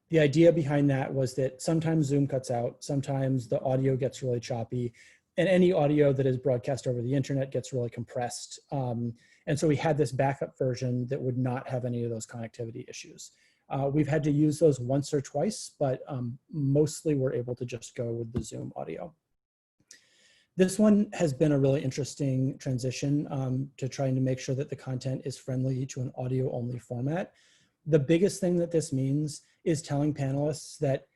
The idea behind that was that sometimes Zoom cuts out, sometimes the audio gets really choppy, and any audio that is broadcast over the internet gets really compressed. And so we had this backup version that would not have any of those connectivity issues. We've had to use those once or twice, but mostly we're able to just go with the Zoom audio. This one has been a really interesting transition to trying to make sure that the content is friendly to an audio only format. The biggest thing that this means is telling panelists that,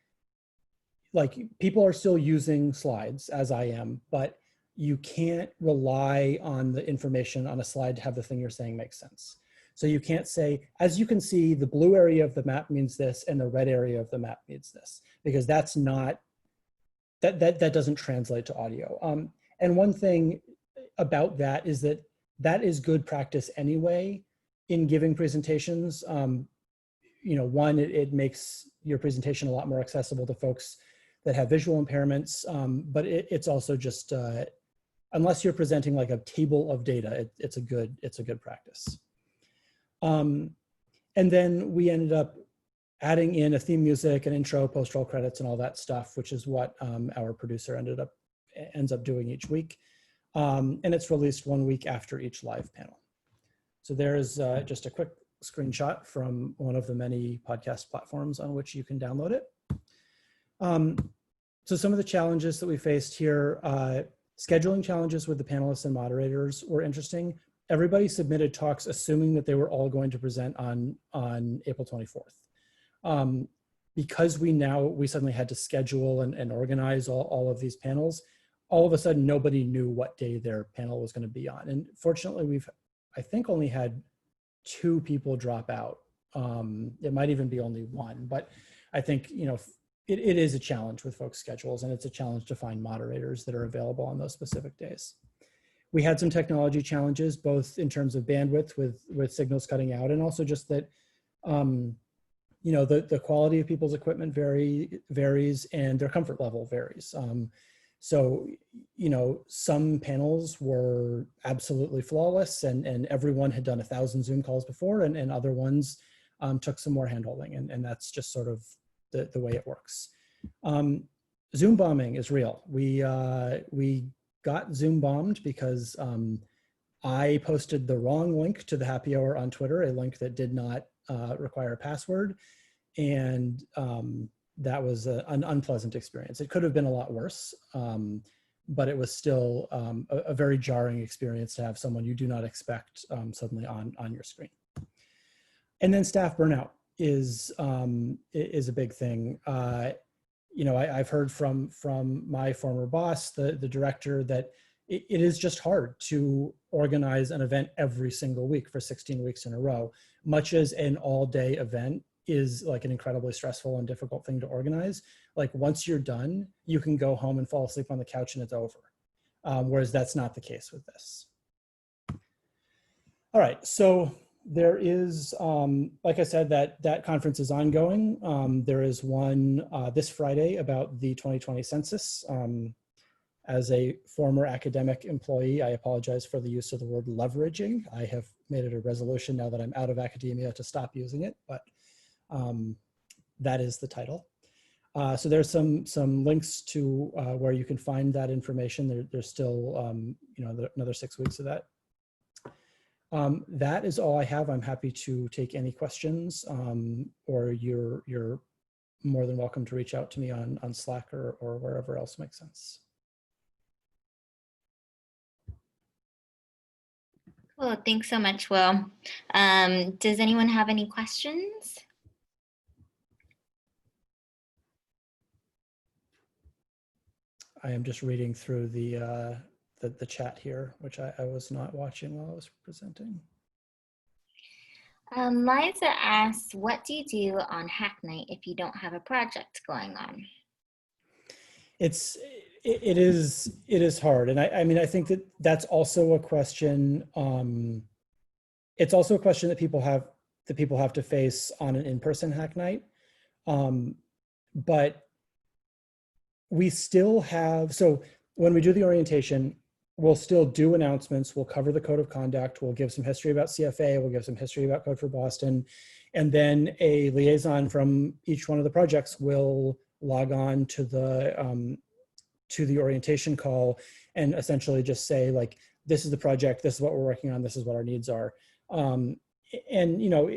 like, people are still using slides, as I am, but you can't rely on the information on a slide to have the thing you're saying make sense. So you can't say, as you can see, the blue area of the map means this and the red area of the map means this, because that's not, that doesn't translate to audio. And one thing about that is that that is good practice anyway in giving presentations. You know, one, it makes your presentation a lot more accessible to folks that have visual impairments, but it's also just, unless you're presenting like a table of data, it's a good practice. And then we ended up adding in a theme music, an intro, post-roll credits, and all that stuff, which is what our producer ends up doing each week. And it's released 1 week after each live panel. So there's just a quick screenshot from one of the many podcast platforms on which you can download it. So some of the challenges that we faced here, scheduling challenges with the panelists and moderators were interesting. Everybody submitted talks assuming that they were all going to present on April 24th. Because we suddenly had to schedule and organize all of these panels, all of a sudden nobody knew what day their panel was going to be on. And fortunately, we've, I think, only had 2 people drop out. It might even be only 1, but I think, you know, it is a challenge with folks' schedules, and it's a challenge to find moderators that are available on those specific days. We had some technology challenges, both in terms of bandwidth with signals cutting out, and also just that, you know, the quality of people's equipment varies and their comfort level varies. So, you know, some panels were absolutely flawless and everyone had done 1,000 Zoom calls before, and other ones took some more handholding, and that's just sort of the way it works. Zoom bombing is real. We got Zoom bombed because I posted the wrong link to the happy hour on Twitter, a link that did not require a password. And that was an unpleasant experience. It could have been a lot worse, but it was still a very jarring experience to have someone you do not expect suddenly on your screen. And then staff burnout is a big thing. You know, I've heard from my former boss, the director, that it is just hard to organize an event every single week for 16 weeks in a row, much as an all-day event is like an incredibly stressful and difficult thing to organize. Like once you're done, you can go home and fall asleep on the couch and it's over. Whereas that's not the case with this. All right, so there is, like I said, that conference is ongoing. There is one this Friday about the 2020 census. As a former academic employee, I apologize for the use of the word leveraging. I have made it a resolution now that I'm out of academia to stop using it, but that is the title. So there's some links to where you can find that information. There's still you know, another 6 weeks of that. That is all I have. I'm happy to take any questions, or you're more than welcome to reach out to me on Slack or wherever else makes sense. Cool, thanks so much, Will. Does anyone have any questions? I am just reading through the chat here, which I was not watching while I was presenting. Liza asks, what do you do on Hack Night if you don't have a project going on? It is hard, and I mean, I think that's also a question. It's also a question that people have to face on an in-person Hack Night, but we still have, so when we do the orientation, we'll still do announcements, we'll cover the code of conduct, we'll give some history about CFA, we'll give some history about Code for Boston, and then a liaison from each one of the projects will log on to the orientation call and essentially just say, like, this is the project, this is what we're working on, this is what our needs are. And you know,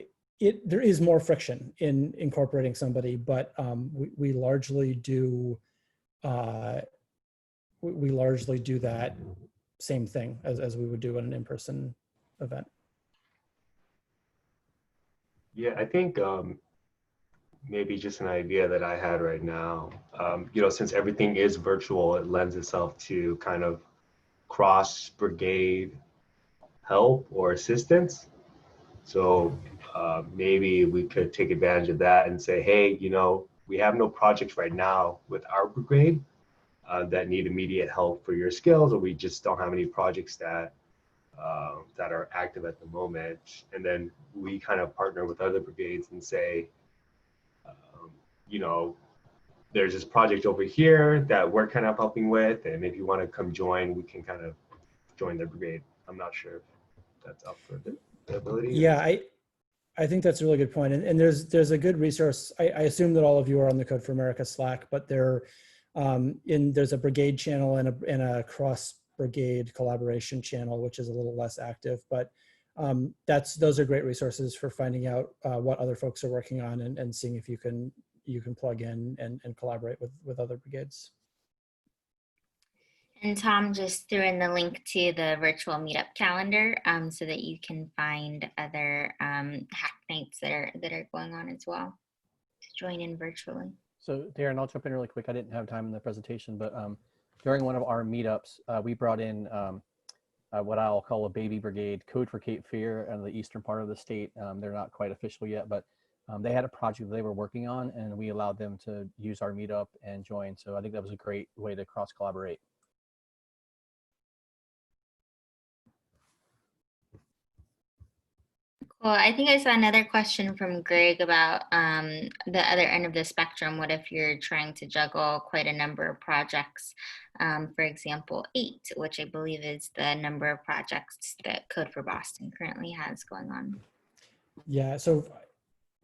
there is more friction in incorporating somebody, but we largely do that same thing as we would do in an in-person event. Yeah, I think maybe just an idea that I had right now, you know, since everything is virtual, it lends itself to kind of cross-brigade help or assistance. So maybe we could take advantage of that and say, hey, you know, we have no projects right now with our brigade that need immediate help for your skills, or we just don't have any projects that are active at the moment. And then we kind of partner with other brigades and say, you know, there's this project over here that we're kind of helping with, and if you want to come join, we can kind of join the brigade. I'm not sure if that's up for the ability. Yeah, I think that's a really good point. And there's a good resource. I assume that all of you are on the Code for America Slack, but there's a brigade channel and a cross brigade collaboration channel, which is a little less active, but those are great resources for finding out what other folks are working on and seeing if you can plug in and collaborate with other brigades. And Tom just threw in the link to the virtual meetup calendar so that you can find other hack nights that are going on as well to join in virtually. So Darren, I'll jump in really quick. I didn't have time in the presentation, but during one of our meetups, we brought in what I'll call a baby brigade, code for Cape Fear, in the eastern part of the state. They're not quite official yet, but they had a project they were working on, and we allowed them to use our meetup and join. So I think that was a great way to cross collaborate. Well, I think I saw another question from Greg about the other end of the spectrum. What if you're trying to juggle quite a number of projects? For example, 8, which I believe is the number of projects that Code for Boston currently has going on. Yeah, so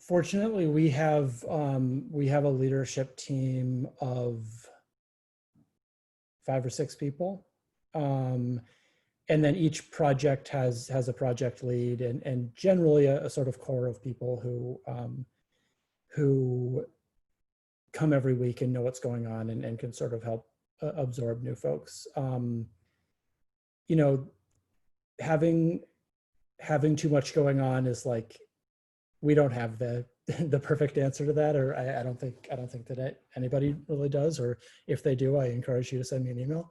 fortunately we have a leadership team of 5 or 6 people. And then each project has a project lead and generally a sort of core of people who come every week and know what's going on and can sort of help absorb new folks. You know, having too much going on is like, we don't have the perfect answer to that, or I don't think that anybody really does, or if they do, I encourage you to send me an email.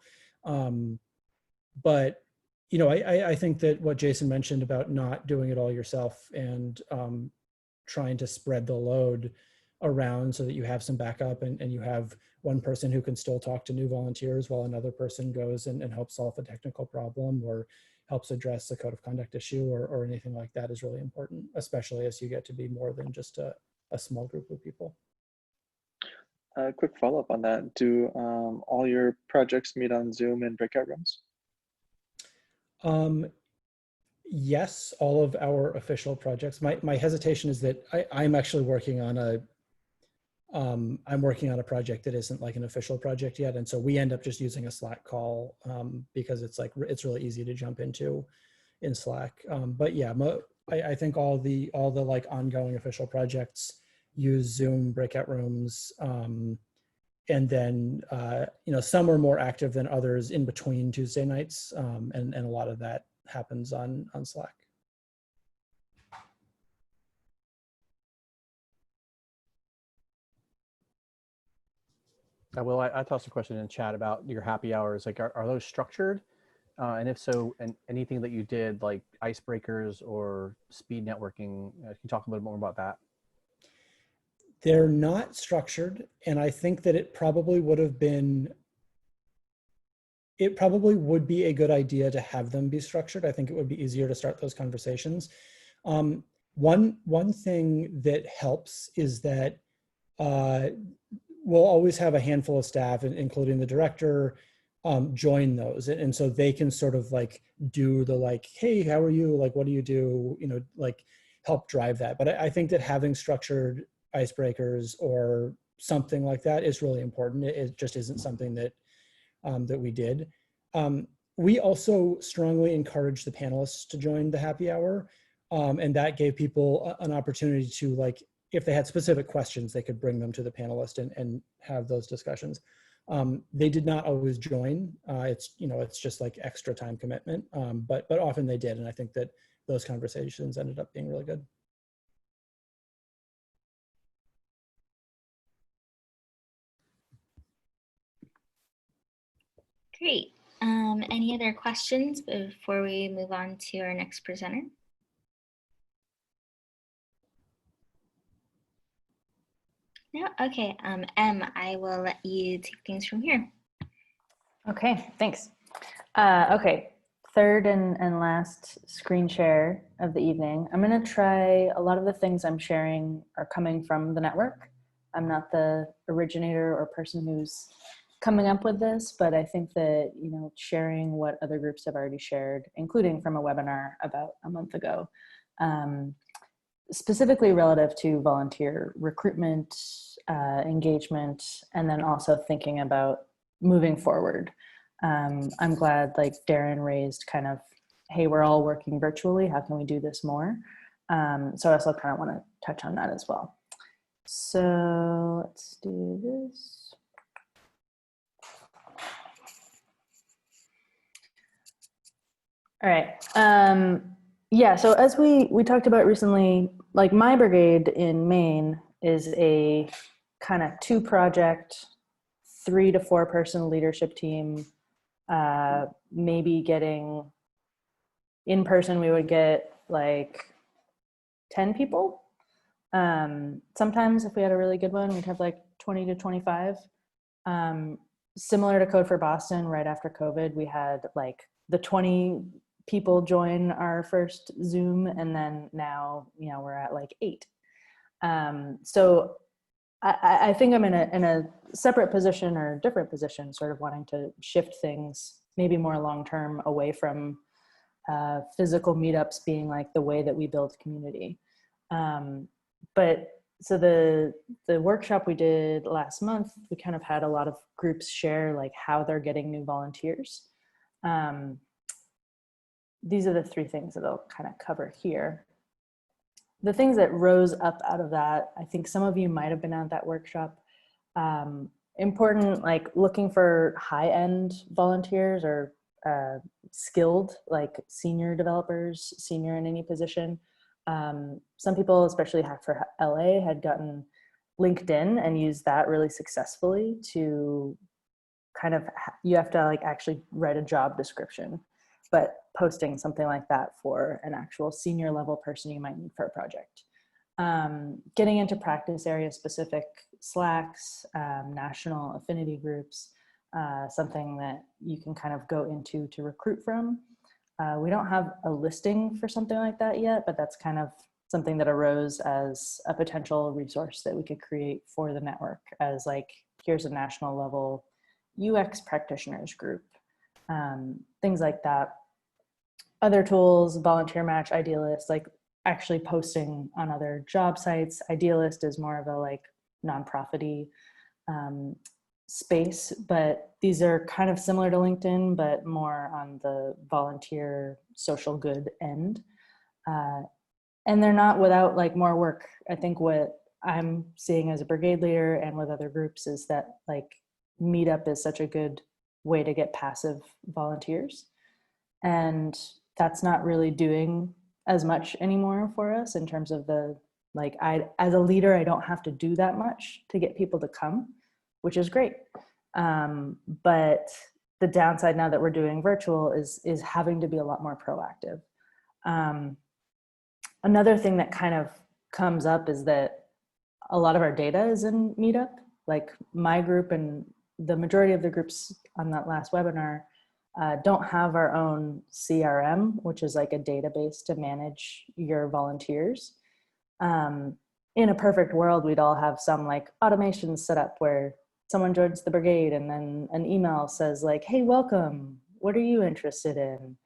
But you know, I think that what Jason mentioned about not doing it all yourself and trying to spread the load around so that you have some backup and you have one person who can still talk to new volunteers while another person goes and helps solve a technical problem or helps address a code of conduct issue or anything like that is really important, especially as you get to be more than just a small group of people. Quick follow-up on that. Do all your projects meet on Zoom in breakout rooms? Yes, all of our official projects. My hesitation is that I'm actually working on a project that isn't like an official project yet, and so we end up just using a Slack call because it's really easy to jump into in Slack. But yeah, I think all the like ongoing official projects use Zoom breakout rooms. And then, you know, some are more active than others in between Tuesday nights. And a lot of that happens on Slack. Will, I tossed a question in chat about your happy hours. Like, are those structured? And if so, and anything that you did, like icebreakers or speed networking, can you talk a little more about that? They're not structured, and I think that it probably would be a good idea to have them be structured. I think it would be easier to start those conversations. One thing that helps is that we'll always have a handful of staff, including the director, join those, and so they can sort of like do the like, hey, how are you? Like, what do you do? You know, like help drive that. But I think that having structured icebreakers or something like that is really important. It just isn't something that that we did. We also strongly encouraged the panelists to join the happy hour, and that gave people an opportunity to, like, if they had specific questions, they could bring them to the panelist and have those discussions. They did not always join. It's just like extra time commitment, but often they did, and I think that those conversations ended up being really good. Great. Any other questions before we move on to our next presenter? No? Okay. Em, I will let you take things from here. Okay, thanks. Okay, third and last screen share of the evening. I'm going to try, a lot of the things I'm sharing are coming from the network. I'm not the originator or person who's coming up with this, but I think that, you know, sharing what other groups have already shared, including from a webinar about a month ago, specifically relative to volunteer recruitment, engagement, and then also thinking about moving forward. I'm glad, like Darren raised kind of, hey, we're all working virtually, how can we do this more? So I also kind of want to touch on that as well. So let's do this. All right. Yeah, so as we talked about recently, like my brigade in Maine is a kind of 2-project, 3 to 4 person leadership team, maybe getting in person, we would get like 10 people. Sometimes if we had a really good one, we'd have like 20 to 25. Similar to Code for Boston, right after COVID, we had like the 20 people join our first Zoom, and then now, you know, we're at like 8. So I think I'm in a separate position or different position, sort of wanting to shift things maybe more long-term away from physical meetups being like the way that we build community. But so the workshop we did last month, we kind of had a lot of groups share like how they're getting new volunteers. These are the 3 things that I'll kind of cover here. The things that rose up out of that, I think some of you might have been at that workshop. Important, like looking for high-end volunteers or skilled, like senior developers, senior in any position. Some people, especially for LA, had gotten LinkedIn and used that really successfully to kind of, you have to like actually write a job description, but posting something like that for an actual senior level person you might need for a project. Getting into practice area specific Slacks, national affinity groups, something that you can kind of go into to recruit from. We don't have a listing for something like that yet, but that's kind of something that arose as a potential resource that we could create for the network as like, here's a national level UX practitioners group, things like that. Other tools, Volunteer Match, Idealist, like actually posting on other job sites. Idealist is more of a like nonprofit-y space, but these are kind of similar to LinkedIn, but more on the volunteer social good end. And they're not without like more work. I think what I'm seeing as a brigade leader and with other groups is that like Meetup is such a good way to get passive volunteers. And that's not really doing as much anymore for us in terms of the, like, as a leader, I don't have to do that much to get people to come, which is great. But the downside now that we're doing virtual is having to be a lot more proactive. Another thing that kind of comes up is that a lot of our data is in Meetup. Like my group and the majority of the groups on that last webinar don't have our own CRM, which is like a database to manage your volunteers. In a perfect world, we'd all have some like automation set up where someone joins the brigade and then an email says like, hey, welcome, what are you interested in?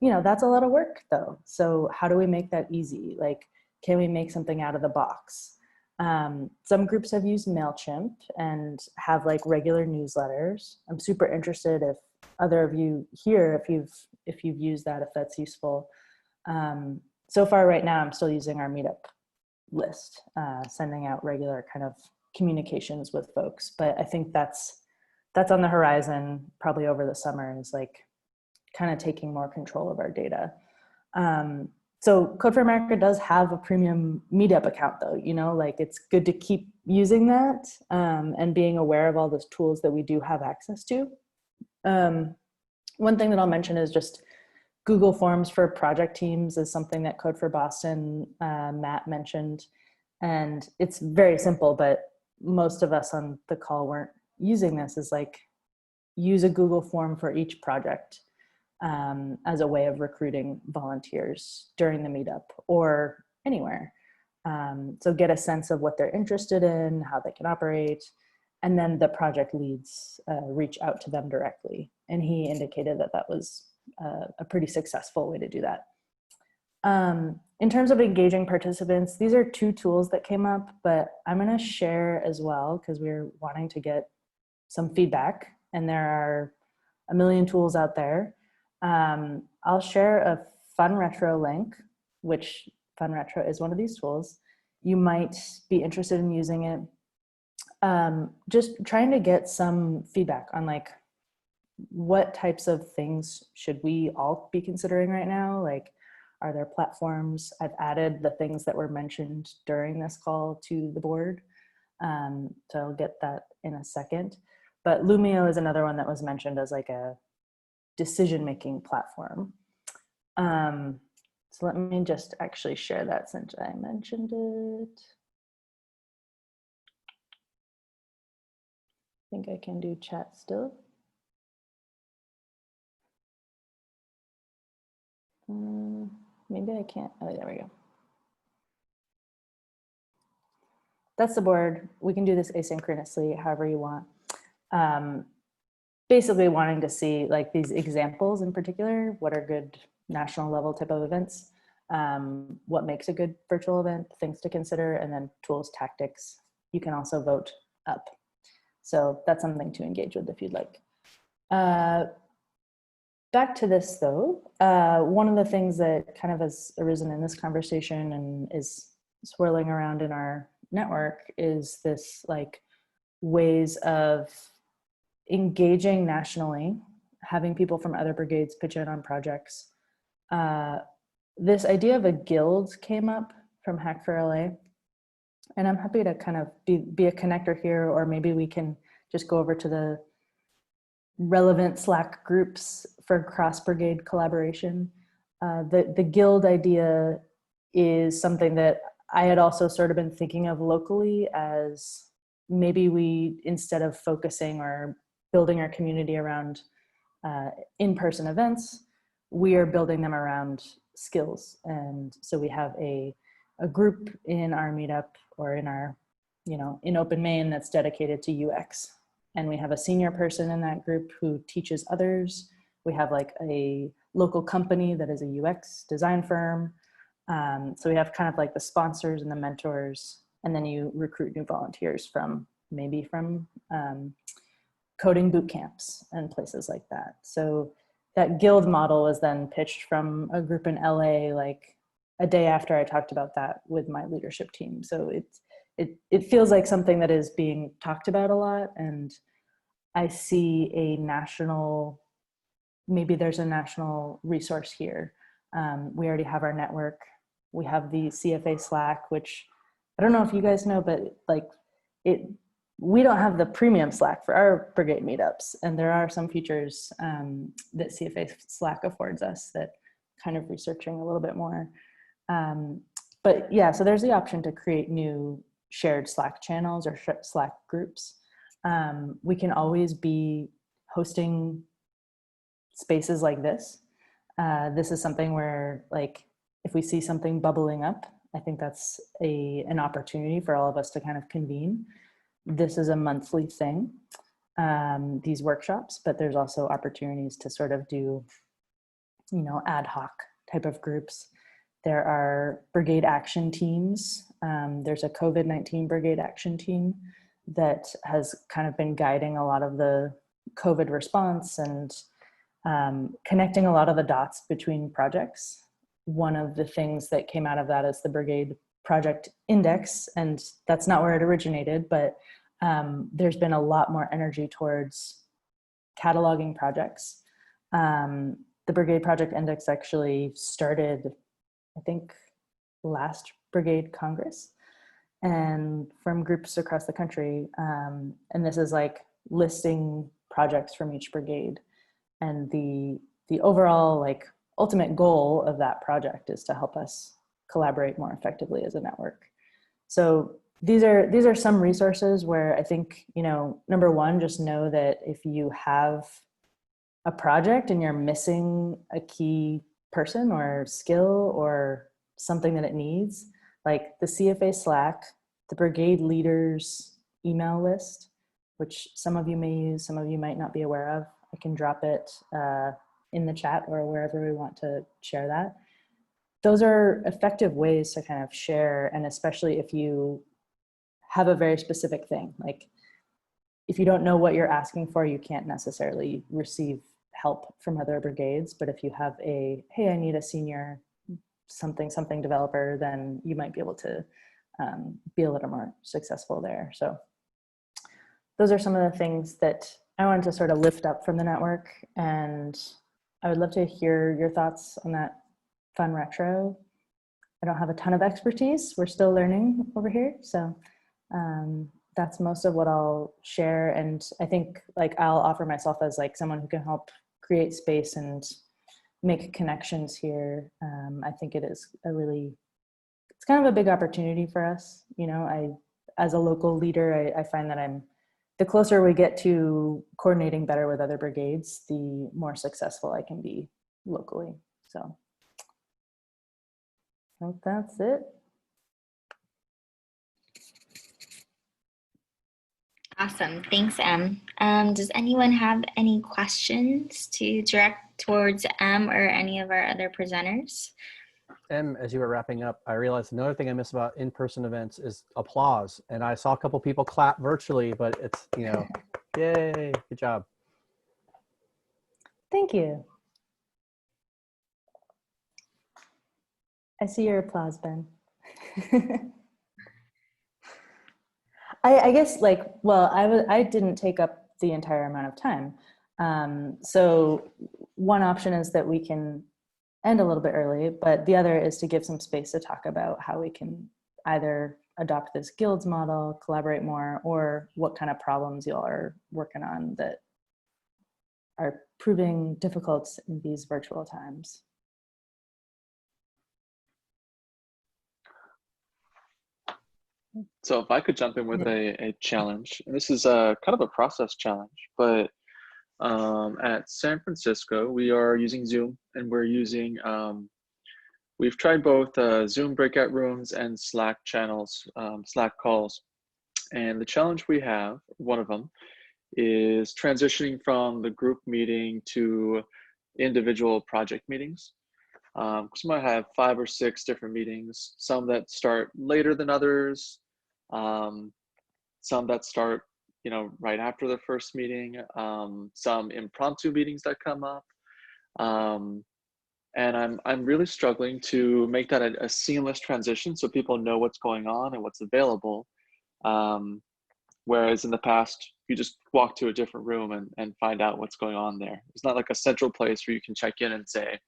You know, that's a lot of work though. So how do we make that easy? Like, can we make something out of the box? Some groups have used MailChimp and have like regular newsletters. I'm super interested if other of you here, if you've used that, if that's useful. So far right now, I'm still using our Meetup list, sending out regular kind of communications with folks. But I think that's on the horizon, probably over the summer, is like kind of taking more control of our data. So Code for America does have a premium Meetup account though, you know, like it's good to keep using that and being aware of all those tools that we do have access to. One thing that I'll mention is just Google Forms for project teams is something that Code for Boston, Matt mentioned, and it's very simple, but most of us on the call weren't using this. Is like use a Google form for each project as a way of recruiting volunteers during the meetup or anywhere. So get a sense of what they're interested in, how they can operate, and then the project leads reach out to them directly. And he indicated that that was a pretty successful way to do that. In terms of engaging participants, these are two tools that came up, but I'm gonna share as well because we're wanting to get some feedback, and there are a million tools out there. I'll share a Fun Retro link, which Fun Retro is one of these tools. You might be interested in using it. Just trying to get some feedback on like what types of things should we all be considering right now? Like, are there platforms? I've added the things that were mentioned during this call to the board. So I'll get that in a second. But Lumio is another one that was mentioned as like a decision-making platform. So let me just actually share that since I mentioned it. I think I can do chat still. Maybe I can't. Oh, there we go. That's the board. We can do this asynchronously, however you want. Basically wanting to see like these examples in particular, what are good national level type of events, what makes a good virtual event, things to consider, and then tools, tactics. You can also vote up. So that's something to engage with if you'd like. Back to this though, one of the things that kind of has arisen in this conversation and is swirling around in our network is this like ways of engaging nationally, having people from other brigades pitch in on projects. This idea of a guild came up from Hack for LA, and I'm happy to kind of be a connector here, or maybe we can just go over to the relevant Slack groups for cross-brigade collaboration. The guild idea is something that I had also sort of been thinking of locally as maybe we, instead of focusing or building our community around in-person events, we are building them around skills. And so we have a group in our meetup or in our, in Open Maine that's dedicated to UX. And we have a senior person in that group who teaches others. We have like a local company that is a UX design firm. So we have kind of like the sponsors and the mentors, and then you recruit new volunteers from maybe from coding boot camps and places like that. So that guild model was then pitched from a group in LA, like a day after I talked about that with my leadership team. So it feels like something that is being talked about a lot, and I see a national, maybe there's a national resource here. We already have our network. We have the CFA Slack, which I don't know if you guys know, but like we don't have the premium Slack for our brigade meetups. And there are some features that CFA Slack affords us that kind of researching a little bit more. But yeah, so there's the option to create new shared Slack channels or Slack groups. We can always be hosting spaces like this. This is something where, like, if we see something bubbling up, I think that's an opportunity for all of us to kind of convene. This is a monthly thing, these workshops, but there's also opportunities to sort of do, ad hoc type of groups. There are brigade action teams. There's a COVID-19 brigade action team that has kind of been guiding a lot of the COVID response and connecting a lot of the dots between projects. One of the things that came out of that is the Brigade Project Index, and that's not where it originated, but there's been a lot more energy towards cataloging projects. The Brigade Project Index actually started, I think, last Brigade Congress, and from groups across the country. And this is like listing projects from each brigade. And the overall like ultimate goal of that project is to help us collaborate more effectively as a network. So these are some resources where I think, number one, just know that if you have a project and you're missing a key person or skill or something that it needs, like the CFA Slack, the brigade leaders email list, which some of you may use, some of you might not be aware of. I can drop it in the chat or wherever we want to share that. Those are effective ways to kind of share, and especially if you have a very specific thing. Like if you don't know what you're asking for, you can't necessarily receive help from other brigades. But if you have hey, I need a senior something developer, then you might be able to be a little more successful there. So those are some of the things that I wanted to sort of lift up from the network, and I would love to hear your thoughts on that fun retro. I don't have a ton of expertise. We're still learning over here. So that's most of what I'll share. And I think like I'll offer myself as like someone who can help create space and make connections here. I think it is it's kind of a big opportunity for us. You know, as a local leader, I find that the closer we get to coordinating better with other brigades, the more successful I can be locally. So I think that's it. Awesome. Thanks, Em. Does anyone have any questions to direct towards Em or any of our other presenters? Em, as you were wrapping up, I realized another thing I miss about in-person events is applause. And I saw a couple people clap virtually, but it's, you know, yay, good job. Thank you. I see your applause, Ben. I guess like, well, I didn't take up the entire amount of time. So one option is that we can end a little bit early, but the other is to give some space to talk about how we can either adopt this guilds model, collaborate more, or what kind of problems y'all are working on that are proving difficult in these virtual times. So if I could jump in with a challenge, and this is kind of a process challenge, but at San Francisco, we are using Zoom, and we're using, we've tried both Zoom breakout rooms and Slack channels, Slack calls. And the challenge we have, one of them, is transitioning from the group meeting to individual project meetings. So we might have 5 or 6 different meetings, some that start later than others, some that start, you know, right after the first meeting, some impromptu meetings that come up. And I'm really struggling to make that a seamless transition so people know what's going on and what's available. Whereas in the past, you just walk to a different room and find out what's going on there. It's not like a central place where you can check in and say,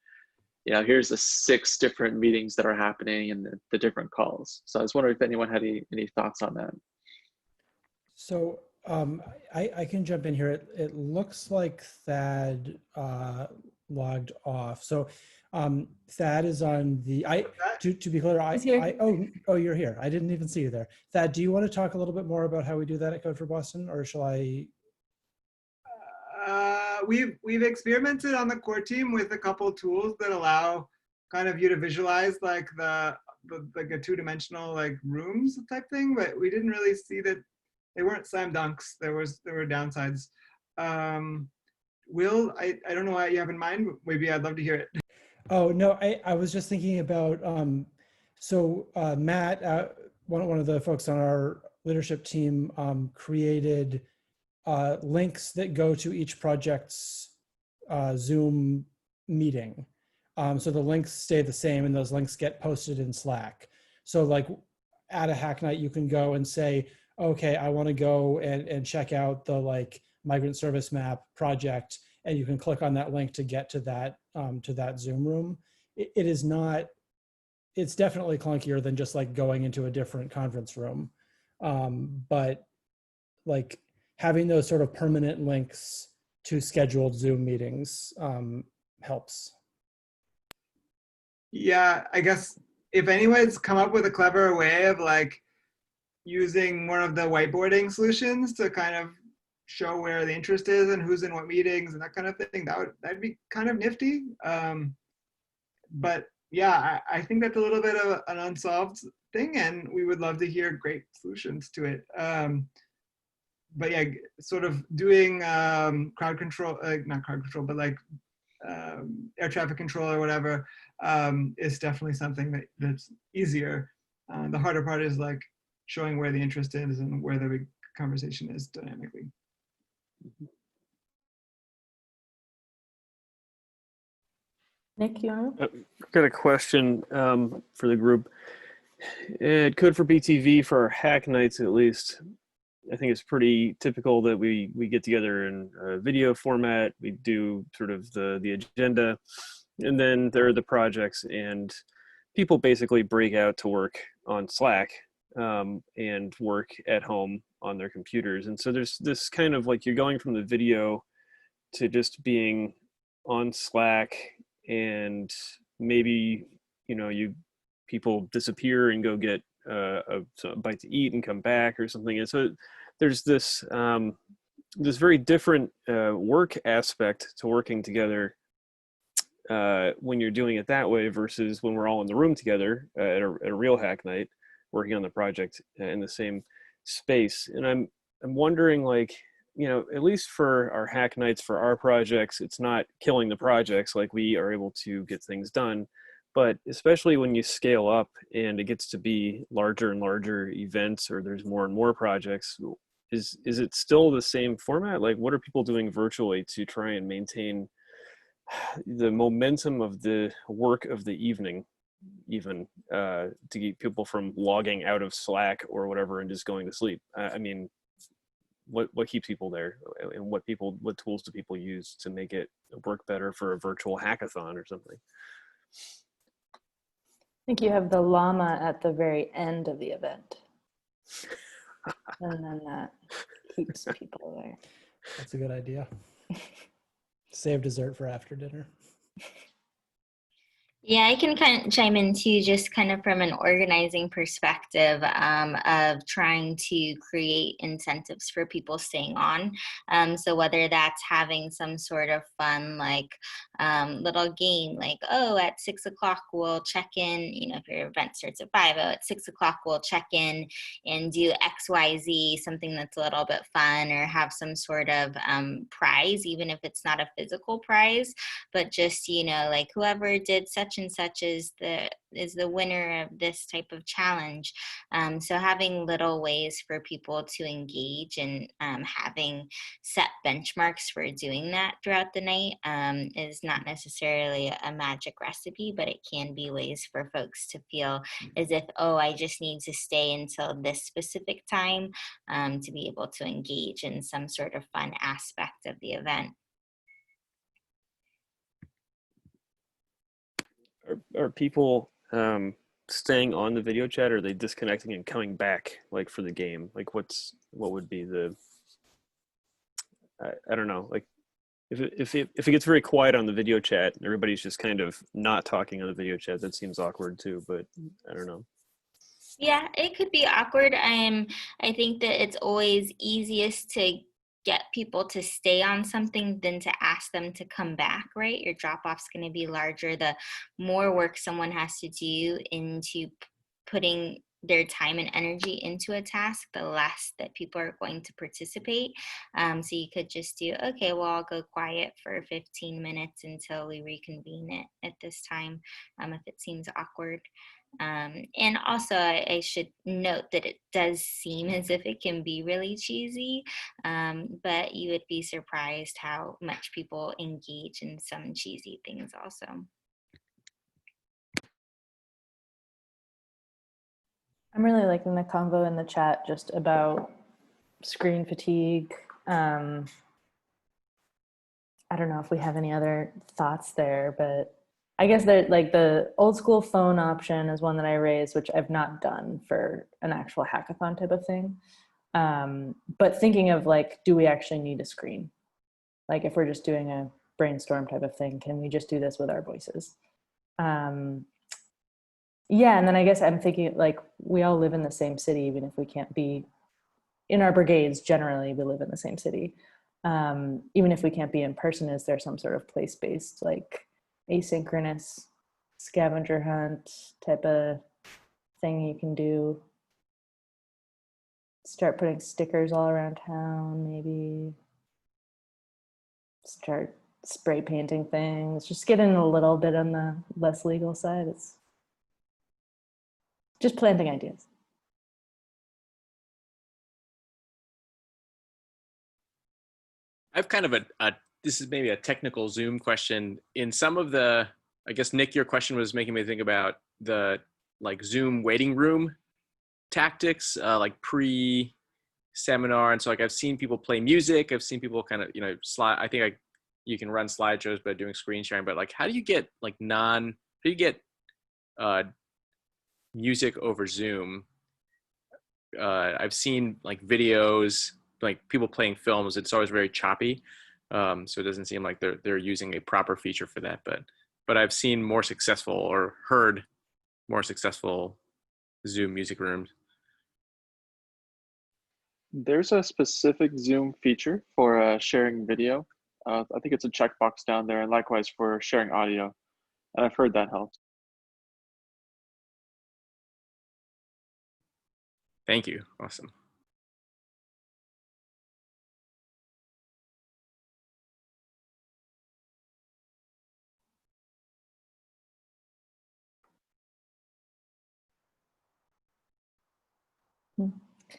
you know, here's the 6 different meetings that are happening and the different calls. So I was wondering if anyone had any thoughts on that. So I can jump in here. It looks like Thad logged off. So Thad is on the, to be clear, oh, you're here. I didn't even see you there. Thad, do you want to talk a little bit more about how we do that at Code for Boston, or shall I? We've experimented on the core team with a couple tools that allow kind of you to visualize like like a 2-dimensional like rooms type thing, but we didn't really see that they weren't slam dunks. There were downsides. Will, I don't know what you have in mind, but maybe I'd love to hear it. Oh no, I was just thinking about Matt, one of the folks on our leadership team, created links that go to each project's Zoom meeting. So the links stay the same and those links get posted in Slack. So like at a hack night, you can go and say, okay, I want to go and check out the like migrant service map project, and you can click on that link to get to that Zoom room. It is not, it's definitely clunkier than just like going into a different conference room. But like having those sort of permanent links to scheduled Zoom meetings helps. Yeah, I guess if anyone's come up with a clever way of like using one of the whiteboarding solutions to kind of show where the interest is and who's in what meetings and that kind of thing, that'd be kind of nifty. But yeah, I think that's a little bit of an unsolved thing, and we would love to hear great solutions to it. But yeah, sort of doing crowd control, not crowd control, but like air traffic control or whatever is definitely something that's easier. The harder part is like showing where the interest is and where the big conversation is dynamically. Nick, you want to? I've got a question for the group. At Code for BTV, for our hack nights at least, I think it's pretty typical that we get together in a video format. We do sort of the agenda, and then there are the projects, and people basically break out to work on Slack and work at home on their computers. And so there's this kind of like, you're going from the video to just being on Slack, and maybe, you know, people disappear and go get a bite to eat and come back or something. And so there's this this very different work aspect to working together when you're doing it that way versus when we're all in the room together at a real hack night working on the project in the same space. And I'm wondering, like, you know, at least for our hack nights for our projects, it's not killing the projects, like we are able to get things done. But especially when you scale up and it gets to be larger and larger events, or there's more and more projects, is it still the same format? Like, what are people doing virtually to try and maintain the momentum of the work of the evening, even to keep people from logging out of Slack or whatever and just going to sleep? I mean, what keeps people there, and what tools do people use to make it work better for a virtual hackathon or something? I think you have the llama at the very end of the event. And then that keeps people there. That's a good idea. Save dessert for after dinner. Yeah, I can kind of chime in too, just kind of from an organizing perspective of trying to create incentives for people staying on. So whether that's having some sort of fun, like little game, like, oh, at 6 o'clock we'll check in, you know, if your event starts at 5, at 6 o'clock we'll check in and do XYZ, something that's a little bit fun, or have some sort of prize, even if it's not a physical prize, but just, you know, like whoever did such and such is the winner of this type of challenge. So having little ways for people to engage, and having set benchmarks for doing that throughout the night is not necessarily a magic recipe, but it can be ways for folks to feel as if, oh, I just need to stay until this specific time to be able to engage in some sort of fun aspect of the event. Are people staying on the video chat, or are they disconnecting and coming back, like, for the game? Like, what would be the I don't know, like, if it gets very quiet on the video chat and everybody's just kind of not talking on the video chat, that seems awkward too, but I don't know. Yeah, it could be awkward. I think that it's always easiest to get people to stay on something than to ask them to come back, right? Your drop-off's going to be larger. The more work someone has to do into putting their time and energy into a task, the less that people are going to participate. So you could just do, okay, well, I'll go quiet for 15 minutes until we reconvene at this time, if it seems awkward. And also, I should note that it does seem as if it can be really cheesy, but you would be surprised how much people engage in some cheesy things also. I'm really liking the convo in the chat just about screen fatigue. I don't know if we have any other thoughts there, but I guess that, like, the old school phone option is one that I raised, which I've not done for an actual hackathon type of thing. But thinking of, like, do we actually need a screen? Like, if we're just doing a brainstorm type of thing, can we just do this with our voices? Yeah, and then I guess I'm thinking, like, we all live in the same city, even if we can't be in our brigades. Generally, we live in the same city. Even if we can't be in person, is there some sort of place-based, like, asynchronous scavenger hunt type of thing you can do? Start putting stickers all around town, maybe. Start spray painting things. Just get in a little bit on the less legal side. It's just planting ideas. I've kind of this is maybe a technical Zoom question. In some of the, I guess, Nick, your question was making me think about the, like, Zoom waiting room tactics, like pre-seminar. And so, like, I've seen people play music. I've seen people kind of, you know, I think you can run slideshows by doing screen sharing, but, like, how do you get, like, music over Zoom? I've seen like videos, like people playing films. It's always very choppy, so it doesn't seem like they're using a proper feature for that. But I've seen more successful or heard more successful Zoom music rooms. There's a specific Zoom feature for sharing video. I think it's a checkbox down there, and likewise for sharing audio. And I've heard that helps. Thank you. Awesome.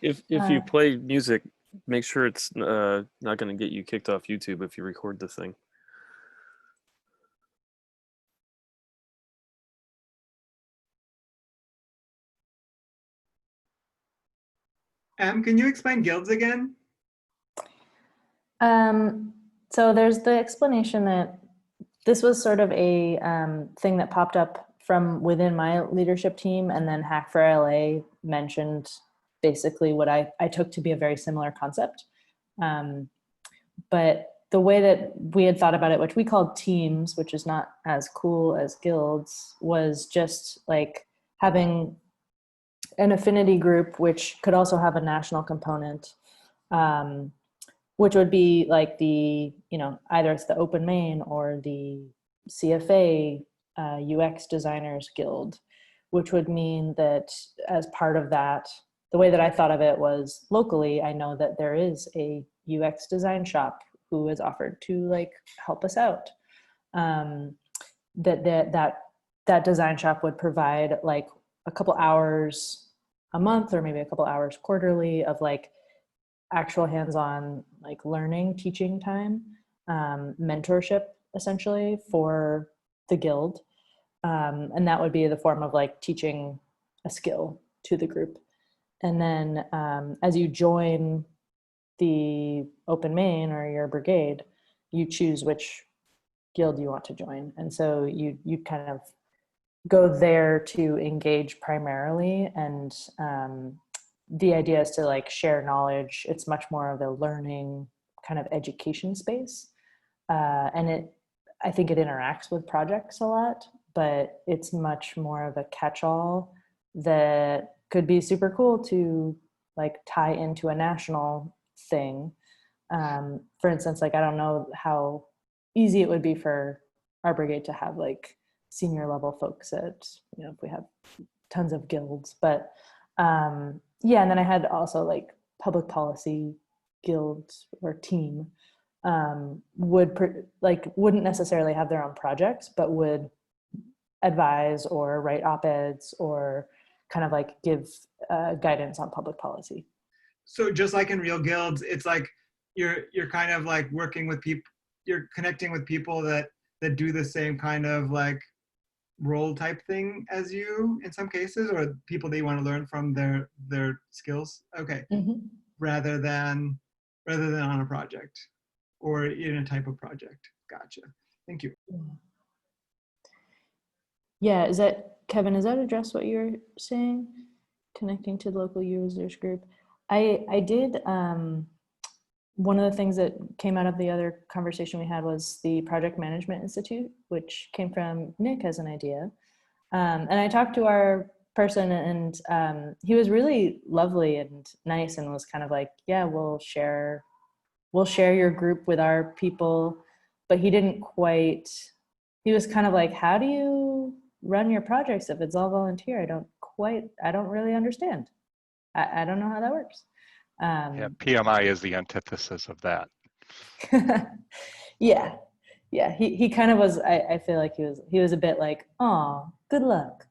If you play music, make sure it's not going to get you kicked off YouTube if you record the thing. Can you explain guilds again? So there's the explanation that this was sort of a thing that popped up from within my leadership team, and then Hack for LA mentioned basically what I took to be a very similar concept. But the way that we had thought about it, which we called teams, which is not as cool as guilds, was just like having an affinity group, which could also have a national component, which would be like the, either it's the Open Maine or the CFA UX Designers Guild, which would mean that as part of that, the way that I thought of it was locally, I know that there is a UX design shop who has offered to like help us out. That design shop would provide like a couple hours a month or maybe a couple hours quarterly of like actual hands-on like learning, teaching time, mentorship essentially for the guild. And that would be the form of like teaching a skill to the group. And then as you join the Open Maine or your brigade, you choose which guild you want to join. And so you kind of go there to engage primarily. And the idea is to like share knowledge. It's much more of a learning kind of education space. And I think it interacts with projects a lot, but it's much more of a catch-all that could be super cool to like tie into a national thing. For instance, like I don't know how easy it would be for our brigade to have like senior level folks at, if we have tons of guilds, but yeah. And then I had also like public policy guilds or team wouldn't necessarily have their own projects, but would advise or write op-eds or kind of like give guidance on public policy. So just like in real guilds, it's like you're kind of like working with people, you're connecting with people that do the same kind of like role type thing as you in some cases, or people that you want to learn from their skills. Okay. Mm-hmm. Rather than on a project or in a type of project. Gotcha. Thank you. Yeah, Kevin, does that address what you're saying? Connecting to the local users group. I did, one of the things that came out of the other conversation we had was the Project Management Institute, which came from Nick as an idea. And I talked to our person and he was really lovely and nice and was kind of like, yeah, we'll share your group with our people. But he was kind of like, how do you run your projects if it's all volunteer? I don't really understand. I don't know how that works. Yeah, PMI is the antithesis of that. Yeah. He kind of was. I feel like he was a bit like, oh, good luck.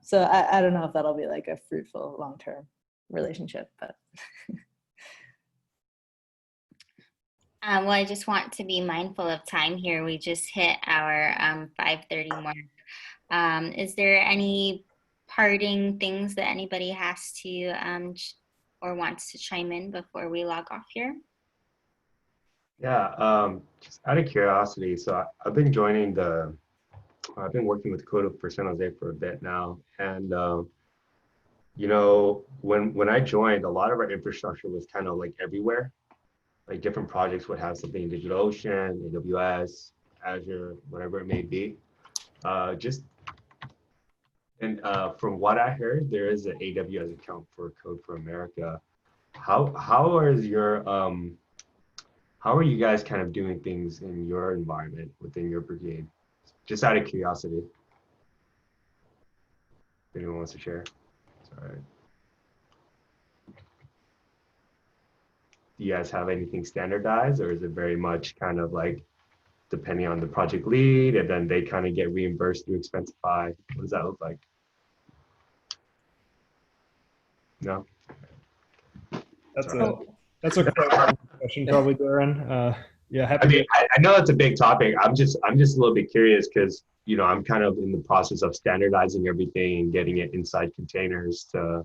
So I don't know if that'll be like a fruitful long-term relationship, but. Well, I just want to be mindful of time here. We just hit our 5:30 mark. Is there any parting things that anybody has to or wants to chime in before we log off here? Yeah, just out of curiosity, so I've been working with Code for San Jose for a bit now, and you know, when I joined, a lot of our infrastructure was kind of like everywhere. Like different projects would have something in DigitalOcean, AWS, Azure, whatever it may be. From what I heard, there is an AWS account for Code for America. How are you guys kind of doing things in your environment within your brigade? Just out of curiosity. If anyone wants to share. Sorry. Do you guys have anything standardized, or is it very much kind of like depending on the project lead, and then they kind of get reimbursed through Expensify? What does that look like? No. That's a quite question, probably, Darren. Yeah, happy. I mean, I know it's a big topic. I'm just a little bit curious because, you know, I'm kind of in the process of standardizing everything and getting it inside containers to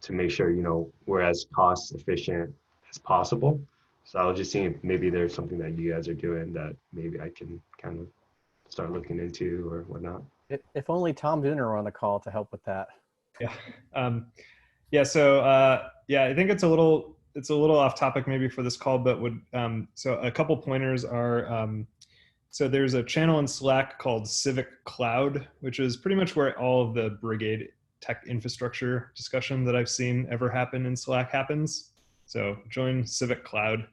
make sure, you know, we're as cost efficient as possible. So I was just seeing if maybe there's something that you guys are doing that maybe I can kind of start looking into or whatnot. If only Tom Dooner were on the call to help with that. Yeah. Yeah. So yeah, I think it's a little off topic maybe for this call, but so a couple pointers are, so there's a channel in Slack called Civic Cloud, which is pretty much where all of the Brigade tech infrastructure discussion that I've seen ever happen in Slack happens. So join Civic Cloud.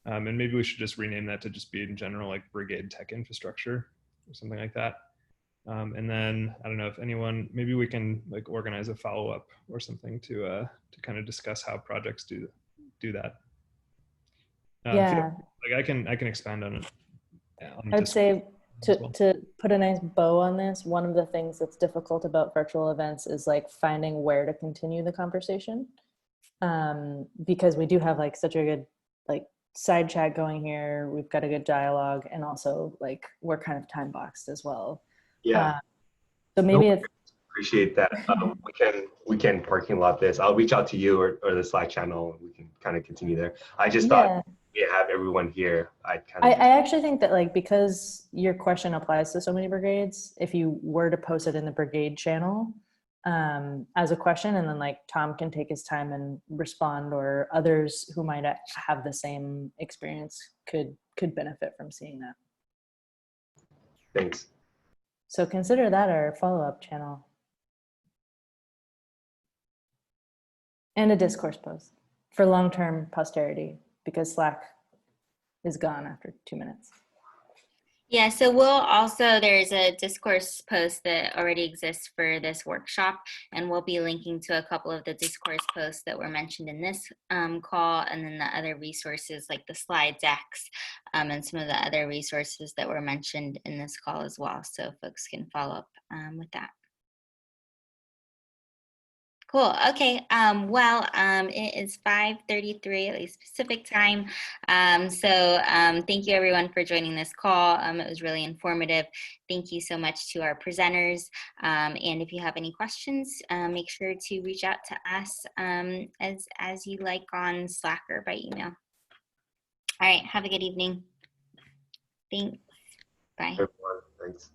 And maybe we should just rename that to just be in general like Brigade tech infrastructure or something like that. And then I don't know if anyone, maybe we can like organize a follow-up or something to kind of discuss how projects do that. Yeah. Like I can expand on it. I would say to put a nice bow on this, one of the things that's difficult about virtual events is like finding where to continue the conversation. Because we do have like such a good like side chat going here. We've got a good dialogue, and also like we're kind of time boxed as well. Yeah. So maybe it's appreciate that. We can parking lot this. I'll reach out to you or the Slack channel. We can kind of continue there. I just thought we have everyone here. I actually think that like because your question applies to so many brigades, if you were to post it in the brigade channel as a question, and then like Tom can take his time and respond, or others who might have the same experience could benefit from seeing that. Thanks. So consider that our follow-up channel. And a discourse post for long-term posterity, because Slack is gone after 2 minutes. Yeah, so we'll also, there's a discourse post that already exists for this workshop, and we'll be linking to a couple of the discourse posts that were mentioned in this call, and then the other resources like the slide decks and some of the other resources that were mentioned in this call as well, so folks can follow up with that. Cool. Okay. It is 5:33, at least Pacific time. Thank you everyone for joining this call. It was really informative. Thank you so much to our presenters. And if you have any questions, make sure to reach out to us as you like on Slack or by email. All right. Have a good evening. Thanks. Bye. Everyone, thanks.